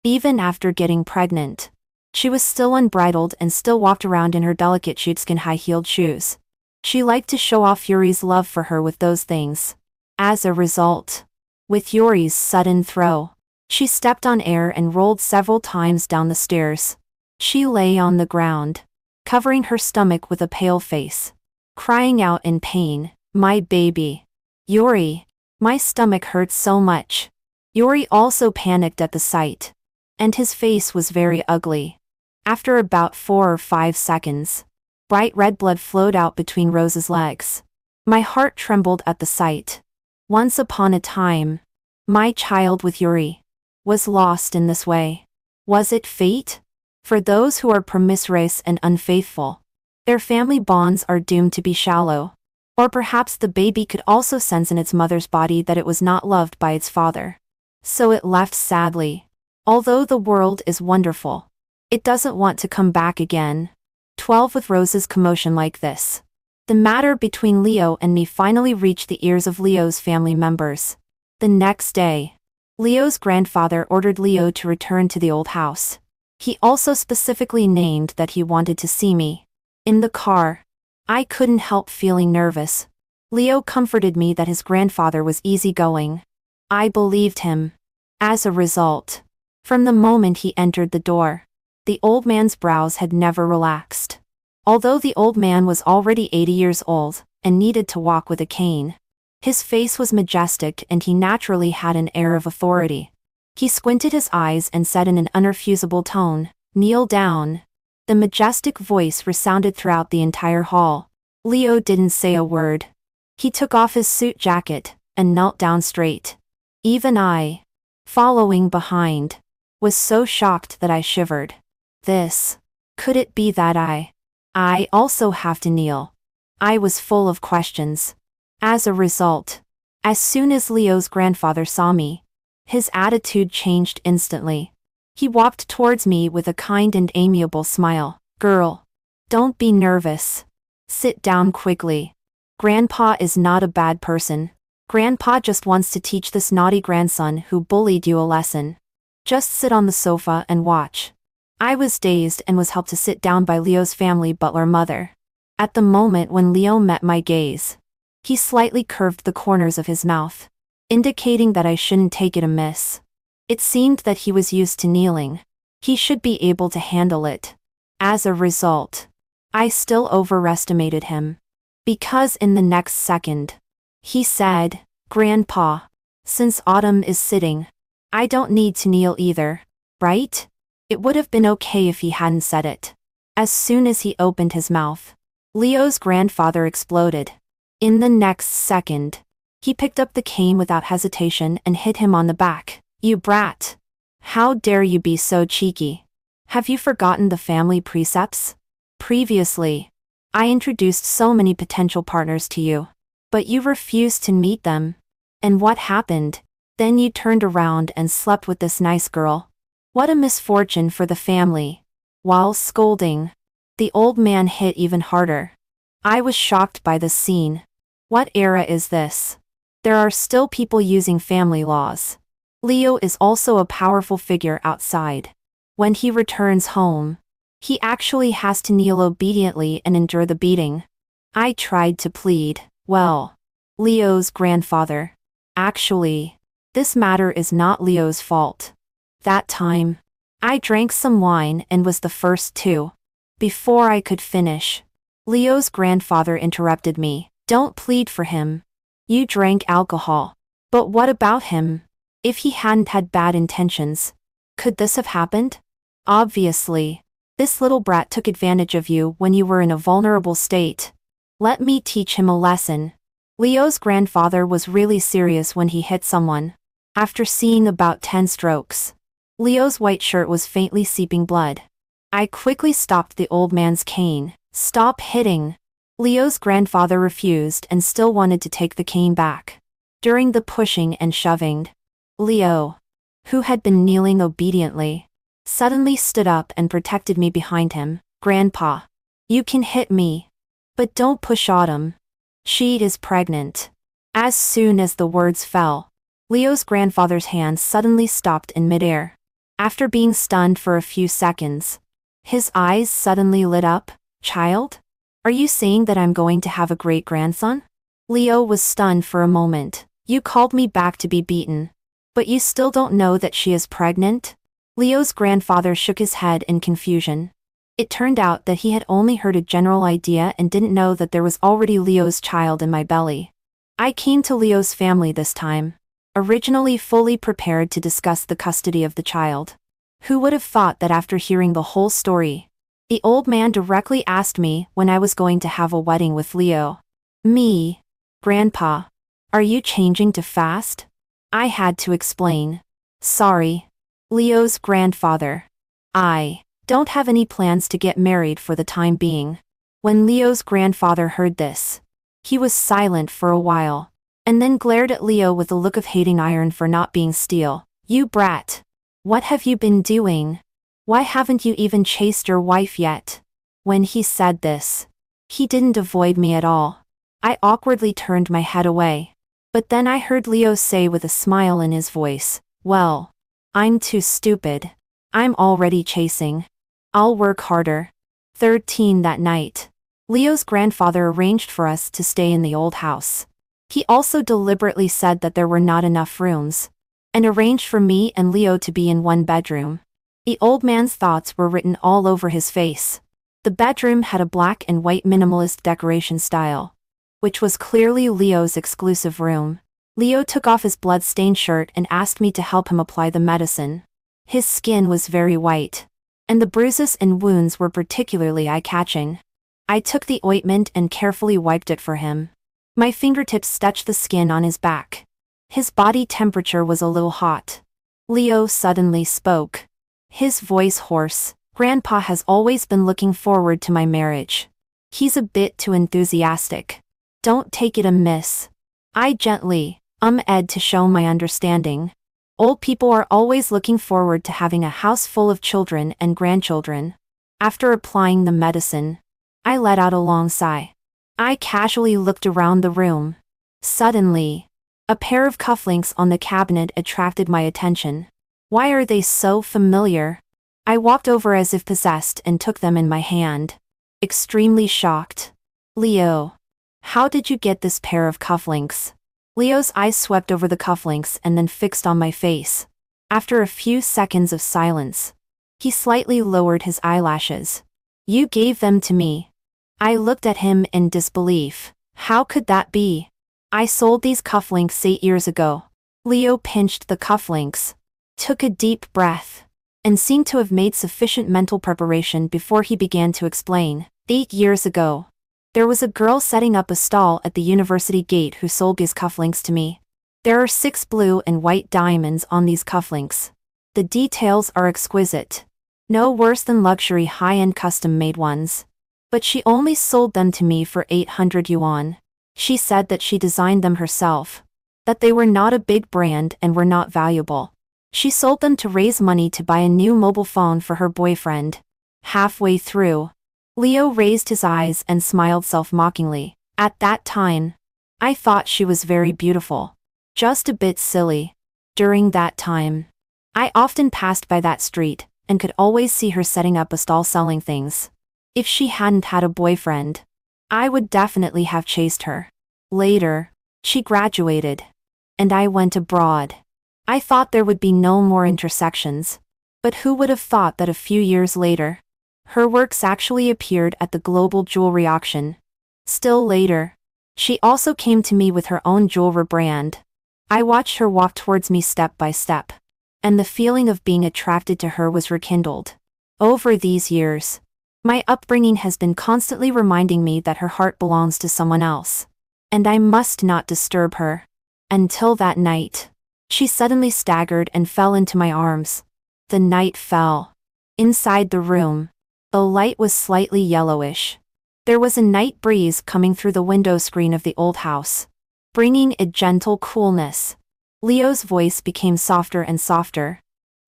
Even after getting pregnant, she was still unbridled and still walked around in her delicate sheepskin high-heeled shoes. She liked to show off Yuri's love for her with those things. As a result, with Yuri's sudden throw, she stepped on air and rolled several times down the stairs. She lay on the ground, covering her stomach with a pale face, crying out in pain, "My baby! Yuri! My stomach hurts so much!" Yuri also panicked at the sight, and his face was very ugly. After about 4 or 5 seconds, bright red blood flowed out between Rosa's legs. My heart trembled at the sight. Once upon a time, my child with Yuri was lost in this way. Was it fate? For those who are promiscuous and unfaithful, their family bonds are doomed to be shallow. Or perhaps the baby could also sense in its mother's body that it was not loved by its father. So it left sadly. Although the world is wonderful, it doesn't want to come back again. 12 With Rosa's commotion like this, the matter between Leo and me finally reached the ears of Leo's family members. The next day, Leo's grandfather ordered Leo to return to the old house. He also specifically named that he wanted to see me. In the car, I couldn't help feeling nervous. Leo comforted me that his grandfather was easygoing. I believed him. As a result, from the moment he entered the door, the old man's brows had never relaxed. Although the old man was already 80 years old and needed to walk with a cane, his face was majestic and he naturally had an air of authority. He squinted his eyes and said in an unrefusable tone, "Kneel down." The majestic voice resounded throughout the entire hall. Leo didn't say a word. He took off his suit jacket and knelt down straight. Even I, following behind, was so shocked that I shivered. Could it be that I also have to kneel? I was full of questions. As a result, as soon as Leo's grandfather saw me, his attitude changed instantly. He walked towards me with a kind and amiable smile. "Girl, don't be nervous. Sit down quickly. Grandpa is not a bad person. Grandpa just wants to teach this naughty grandson who bullied you a lesson. Just sit on the sofa and watch." I was dazed and was helped to sit down by Leo's family butler mother. At the moment when Leo met my gaze, he slightly curved the corners of his mouth, indicating that I shouldn't take it amiss. It seemed that he was used to kneeling. He should be able to handle it. As a result, I still overestimated him. Because in the next second, he said, "Grandpa, since Autumn is sitting, I don't need to kneel either, right?" It would have been okay if he hadn't said it. As soon as he opened his mouth, Leo's grandfather exploded. In the next second, he picked up the cane without hesitation and hit him on the back. "You brat! How dare you be so cheeky? Have you forgotten the family precepts? Previously, I introduced so many potential partners to you, but you refused to meet them. And what happened? Then you turned around and slept with this nice girl. What a misfortune for the family." While scolding, the old man hit even harder. I was shocked by this scene. What era is this? There are still people using family laws. Leo is also a powerful figure outside. When he returns home, he actually has to kneel obediently and endure the beating. I tried to plead, "Well, Leo's grandfather. Actually, this matter is not Leo's fault." That time, I drank some wine and was the first to. Before I could finish, Leo's grandfather interrupted me. "Don't plead for him. You drank alcohol. But what about him? If he hadn't had bad intentions, could this have happened? Obviously, this little brat took advantage of you when you were in a vulnerable state. Let me teach him a lesson." Leo's grandfather was really serious when he hit someone. After seeing about 10 strokes, Leo's white shirt was faintly seeping blood. I quickly stopped the old man's cane. "Stop hitting." Leo's grandfather refused and still wanted to take the cane back. During the pushing and shoving, Leo, who had been kneeling obediently, suddenly stood up and protected me behind him. "Grandpa, you can hit me, but don't push Autumn. She is pregnant." As soon as the words fell, Leo's grandfather's hand suddenly stopped in midair. After being stunned for a few seconds, his eyes suddenly lit up. Child? Are you saying that I'm going to have a great-grandson? Leo was stunned for a moment. You called me back to be beaten. But you still don't know that she is pregnant? Leo's grandfather shook his head in confusion. It turned out that he had only heard a general idea and didn't know that there was already Leo's child in my belly. I came to Leo's family this time, originally fully prepared to discuss the custody of the child. Who would have thought that after hearing the whole story, the old man directly asked me when I was going to have a wedding with Leo. Me? Grandpa? Are you changing to fast? I had to explain. Sorry. Leo's grandfather. I don't have any plans to get married for the time being. When Leo's grandfather heard this, he was silent for a while, and then glared at Leo with a look of hating iron for not being steel. You brat. What have you been doing? Why haven't you even chased your wife yet? When he said this, he didn't avoid me at all. I awkwardly turned my head away. But then I heard Leo say with a smile in his voice, well, I'm too stupid. I'm already chasing. I'll work harder. 13 that night, Leo's grandfather arranged for us to stay in the old house. He also deliberately said that there were not enough rooms, and arranged for me and Leo to be in one bedroom. The old man's thoughts were written all over his face. The bedroom had a black and white minimalist decoration style, which was clearly Leo's exclusive room. Leo took off his blood-stained shirt and asked me to help him apply the medicine. His skin was very white, and the bruises and wounds were particularly eye-catching. I took the ointment and carefully wiped it for him. My fingertips touched the skin on his back. His body temperature was a little hot. Leo suddenly spoke. His voice hoarse. Grandpa has always been looking forward to my marriage. He's a bit too enthusiastic. Don't take it amiss. I gently, Ed to show my understanding. Old people are always looking forward to having a house full of children and grandchildren. After applying the medicine, I let out a long sigh. I casually looked around the room. Suddenly, a pair of cufflinks on the cabinet attracted my attention. Why are they so familiar? I walked over as if possessed and took them in my hand, extremely shocked. Leo, how did you get this pair of cufflinks? Leo's eyes swept over the cufflinks and then fixed on my face. After a few seconds of silence, he slightly lowered his eyelashes. You gave them to me. I looked at him in disbelief. How could that be? I sold these cufflinks 8 years ago. Leo pinched the cufflinks, took a deep breath, and seemed to have made sufficient mental preparation before he began to explain. 8 years ago, there was a girl setting up a stall at the university gate who sold these cufflinks to me. There are 6 blue and white diamonds on these cufflinks. The details are exquisite. No worse than luxury high-end custom-made ones. But she only sold them to me for 800 yuan. She said that she designed them herself, that they were not a big brand and were not valuable. She sold them to raise money to buy a new mobile phone for her boyfriend. Halfway through, Leo raised his eyes and smiled self-mockingly. At that time, I thought she was very beautiful. Just a bit silly. During that time, I often passed by that street and could always see her setting up a stall selling things. If she hadn't had a boyfriend, I would definitely have chased her. Later, she graduated, and I went abroad. I thought there would be no more intersections. But who would have thought that a few years later, her works actually appeared at the global jewelry auction. Still later, she also came to me with her own jewelry brand. I watched her walk towards me step by step, and the feeling of being attracted to her was rekindled. Over these years, my upbringing has been constantly reminding me that her heart belongs to someone else, and I must not disturb her. Until that night, she suddenly staggered and fell into my arms. The night fell. Inside the room, the light was slightly yellowish. There was a night breeze coming through the window screen of the old house, bringing a gentle coolness. Leo's voice became softer and softer.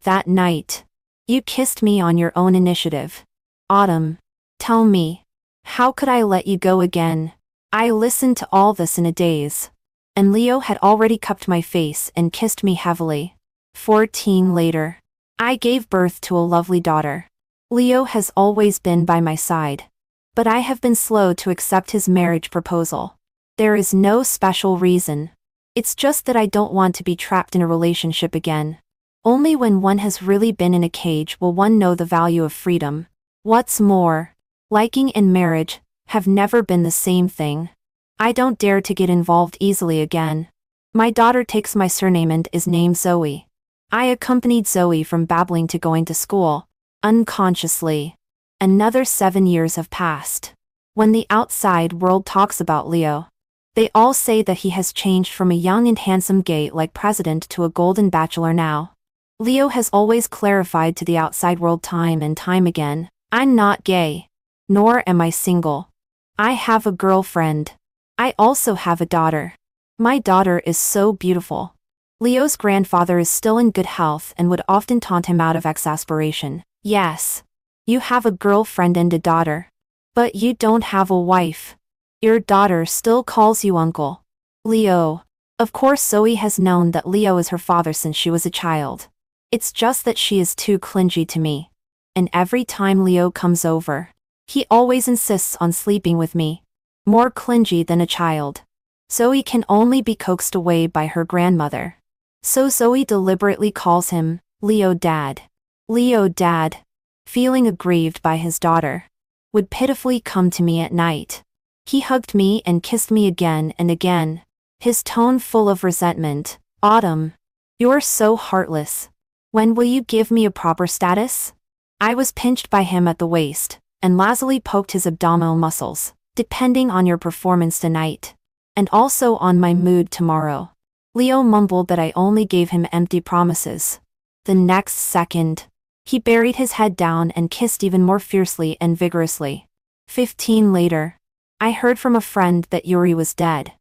That night, you kissed me on your own initiative. Autumn, tell me, how could I let you go again? I listened to all this in a daze. and Leo had already cupped my face and kissed me heavily. 14 later. I gave birth to a lovely daughter. Leo has always been by my side. But I have been slow to accept his marriage proposal. There is no special reason. It's just that I don't want to be trapped in a relationship again. Only when one has really been in a cage will one know the value of freedom. What's more, liking and marriage have never been the same thing. I don't dare to get involved easily again. My daughter takes my surname and is named Zoe. I accompanied Zoe from babbling to going to school, unconsciously. Another 7 years have passed. When the outside world talks about Leo, they all say that he has changed from a young and handsome gay-like president to a golden bachelor now. Leo has always clarified to the outside world time and time again, I'm not gay. Nor am I single. I have a girlfriend. I also have a daughter. My daughter is so beautiful. Leo's grandfather is still in good health and would often taunt him out of exasperation. Yes. You have a girlfriend and a daughter. But you don't have a wife. Your daughter still calls you uncle. Leo. Of course Zoe has known that Leo is her father since she was a child. It's just that she is too clingy to me. And every time Leo comes over, he always insists on sleeping with me. More clingy than a child. Zoe can only be coaxed away by her grandmother. So Zoe deliberately calls him, Leo Dad. Leo Dad, feeling aggrieved by his daughter, would pitifully come to me at night. He hugged me and kissed me again and again, his tone full of resentment. Autumn, you're so heartless. When will you give me a proper status? I was pinched by him at the waist, and lazily poked his abdominal muscles, depending on your performance tonight. And also on my mood tomorrow. Leo mumbled that I only gave him empty promises. The next second, he buried his head down and kissed even more fiercely and vigorously. 15 later. I heard from a friend that Yuri was dead.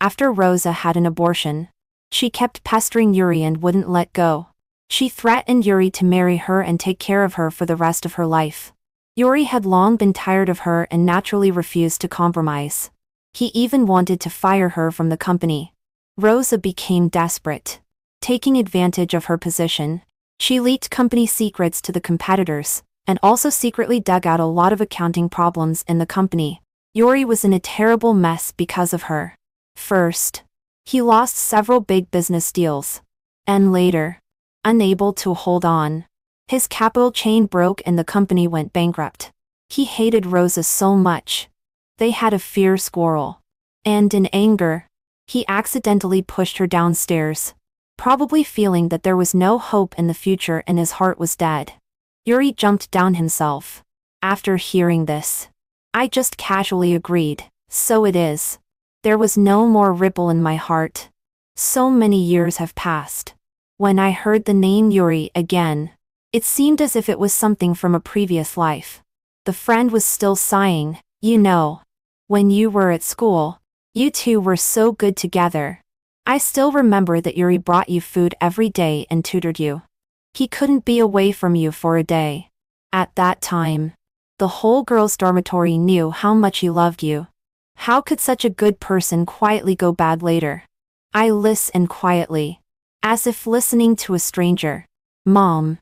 After Rosa had an abortion, she kept pestering Yuri and wouldn't let go. She threatened Yuri to marry her and take care of her for the rest of her life. Yuri had long been tired of her and naturally refused to compromise. He even wanted to fire her from the company. Rosa became desperate. Taking advantage of her position, she leaked company secrets to the competitors, and also secretly dug out a lot of accounting problems in the company. Yuri was in a terrible mess because of her. First, he lost several big business deals. And later, unable to hold on, his capital chain broke and the company went bankrupt. He hated Rosa so much. They had a fierce quarrel. And in anger, he accidentally pushed her downstairs, probably feeling that there was no hope in the future and his heart was dead. Yuri jumped down himself. After hearing this, I just casually agreed, so it is. There was no more ripple in my heart. So many years have passed. When I heard the name Yuri again, it seemed as if it was something from a previous life. The friend was still sighing, you know. When you were at school, you two were so good together. I still remember that Yuri brought you food every day and tutored you. He couldn't be away from you for a day. At that time, the whole girls' dormitory knew how much he loved you. How could such a good person quietly go bad later? I listened quietly, as if listening to a stranger. Mom,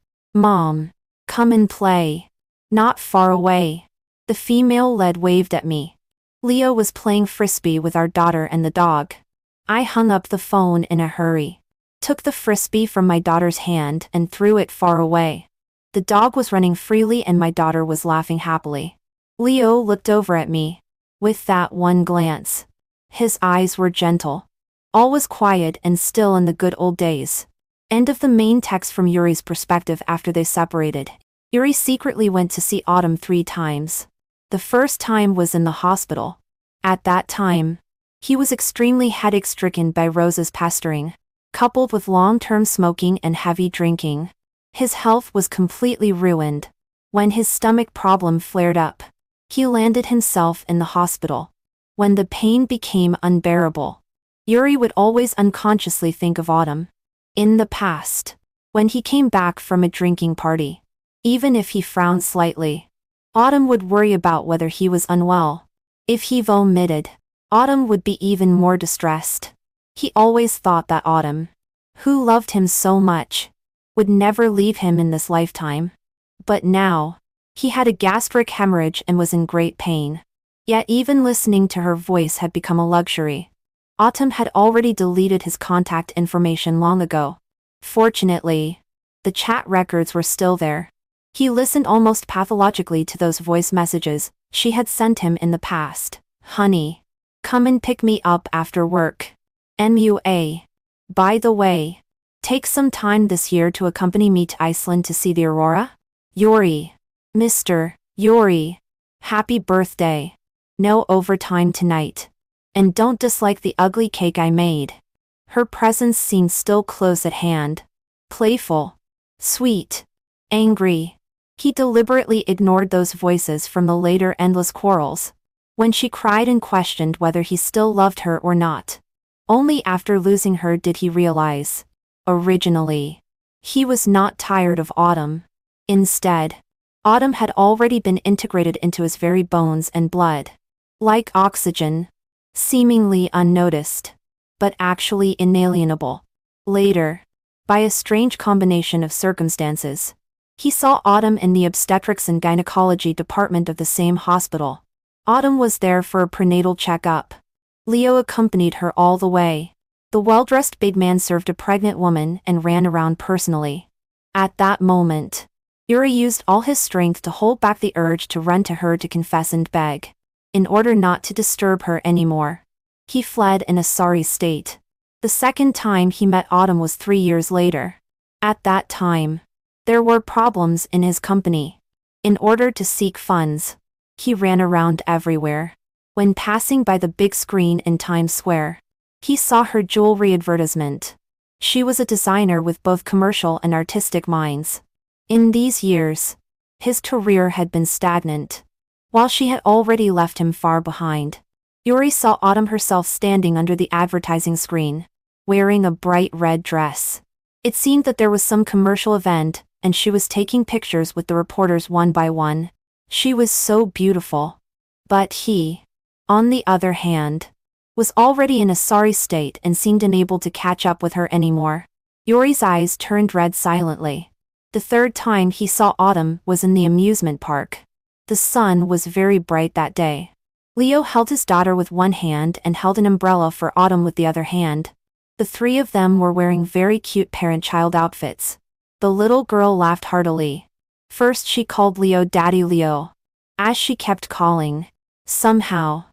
come and play. Not far away. The female lead waved at me. Leo was playing frisbee with our daughter and the dog. I hung up the phone in a hurry, took the frisbee from my daughter's hand and threw it far away. The dog was running freely and my daughter was laughing happily. Leo looked over at me. With that one glance, his eyes were gentle. All was quiet and still in the good old days. End of the main text from Yuri's perspective after they separated. Yuri secretly went to see Autumn 3 times. The first time was in the hospital. At that time, he was extremely headache-stricken by Rosa's pestering, coupled with long-term smoking and heavy drinking. His health was completely ruined. When his stomach problem flared up, he landed himself in the hospital. When the pain became unbearable, Yuri would always unconsciously think of Autumn. In the past, when he came back from a drinking party, even if he frowned slightly, Autumn would worry about whether he was unwell. If he vomited, Autumn would be even more distressed. He always thought that Autumn, who loved him so much, would never leave him in this lifetime. But now, he had a gastric hemorrhage and was in great pain. Yet even listening to her voice had become a luxury. Autumn had already deleted his contact information long ago. Fortunately, the chat records were still there. He listened almost pathologically to those voice messages she had sent him in the past. Honey, come and pick me up after work. MUA. By the way, take some time this year to accompany me to Iceland to see the aurora? Yuri. Mr. Yuri. Happy birthday. No overtime tonight. And don't dislike the ugly cake I made. Her presence seemed still close at hand. Playful. Sweet. Angry. He deliberately ignored those voices from the later endless quarrels. When she cried and questioned whether he still loved her or not. Only after losing her did he realize. Originally, he was not tired of Autumn. Instead, Autumn had already been integrated into his very bones and blood. Like oxygen. Seemingly unnoticed. But actually inalienable. Later, by a strange combination of circumstances, he saw Autumn in the obstetrics and gynecology department of the same hospital. Autumn was there for a prenatal checkup. Leo accompanied her all the way. The well-dressed big man served a pregnant woman and ran around personally. At that moment, Yuri used all his strength to hold back the urge to run to her to confess and beg. In order not to disturb her anymore, he fled in a sorry state. The second time he met Autumn was 3 years later. At that time, there were problems in his company. In order to seek funds, he ran around everywhere. When passing by the big screen in Times Square, he saw her jewelry advertisement. She was a designer with both commercial and artistic minds. In these years, his career had been stagnant, while she had already left him far behind. Yuri saw Autumn herself standing under the advertising screen, wearing a bright red dress. It seemed that there was some commercial event, and she was taking pictures with the reporters one by one. She was so beautiful. But he, on the other hand, was already in a sorry state and seemed unable to catch up with her anymore. Yuri's eyes turned red silently. The third time he saw Autumn was in the amusement park. The sun was very bright that day. Leo held his daughter with one hand and held an umbrella for Autumn with the other hand. The three of them were wearing very cute parent-child outfits. The little girl laughed heartily. First she called Leo Daddy Leo. As she kept calling, somehow,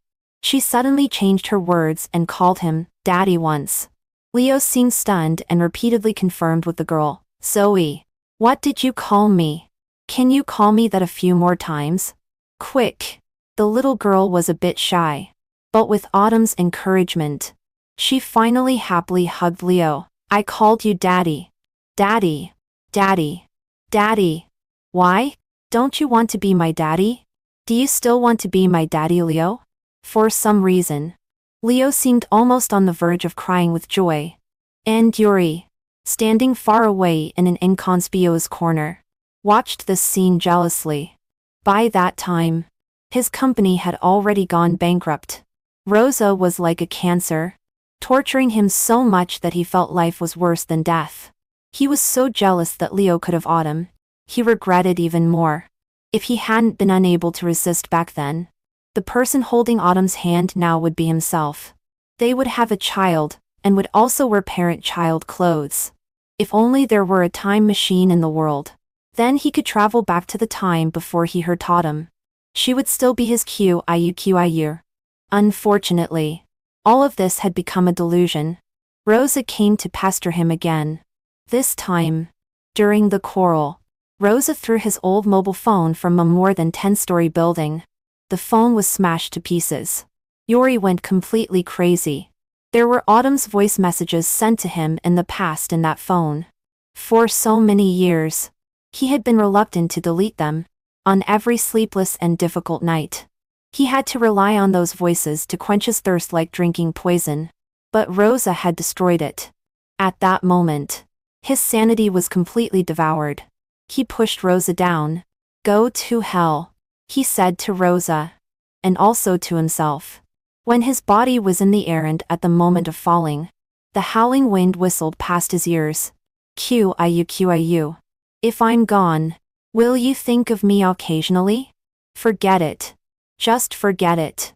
she suddenly changed her words and called him Daddy once. Leo seemed stunned and repeatedly confirmed with the girl, Zoe. What did you call me? Can you call me that a few more times? Quick. The little girl was a bit shy. But with Autumn's encouragement, she finally happily hugged Leo. I called you Daddy. Daddy. Daddy. Daddy. Why? Don't you want to be my daddy? Do you still want to be my daddy, Leo? For some reason, Leo seemed almost on the verge of crying with joy. And Yuri, standing far away in an inconspicuous corner, watched this scene jealously. By that time, his company had already gone bankrupt. Rosa was like a cancer, torturing him so much that he felt life was worse than death. He was so jealous that Leo could have Autumn. He regretted even more. If he hadn't been unable to resist back then, the person holding Autumn's hand now would be himself. They would have a child, and would also wear parent-child clothes. If only there were a time machine in the world. Then he could travel back to the time before he hurt Autumn. She would still be his QIU. Unfortunately, all of this had become a delusion. Rosa came to pester him again. This time, during the quarrel, Rosa threw his old mobile phone from a more than 10-story building. The phone was smashed to pieces. Yuri went completely crazy. There were Autumn's voice messages sent to him in the past in that phone. For so many years, he had been reluctant to delete them. On every sleepless and difficult night, he had to rely on those voices to quench his thirst like drinking poison. But Rosa had destroyed it. At that moment, his sanity was completely devoured. He pushed Rosa down. Go to hell, he said to Rosa, and also to himself. When his body was in the air and at the moment of falling, The howling wind whistled past his ears. QIU. If I'm gone, will you think of me occasionally? Forget it. Just forget it.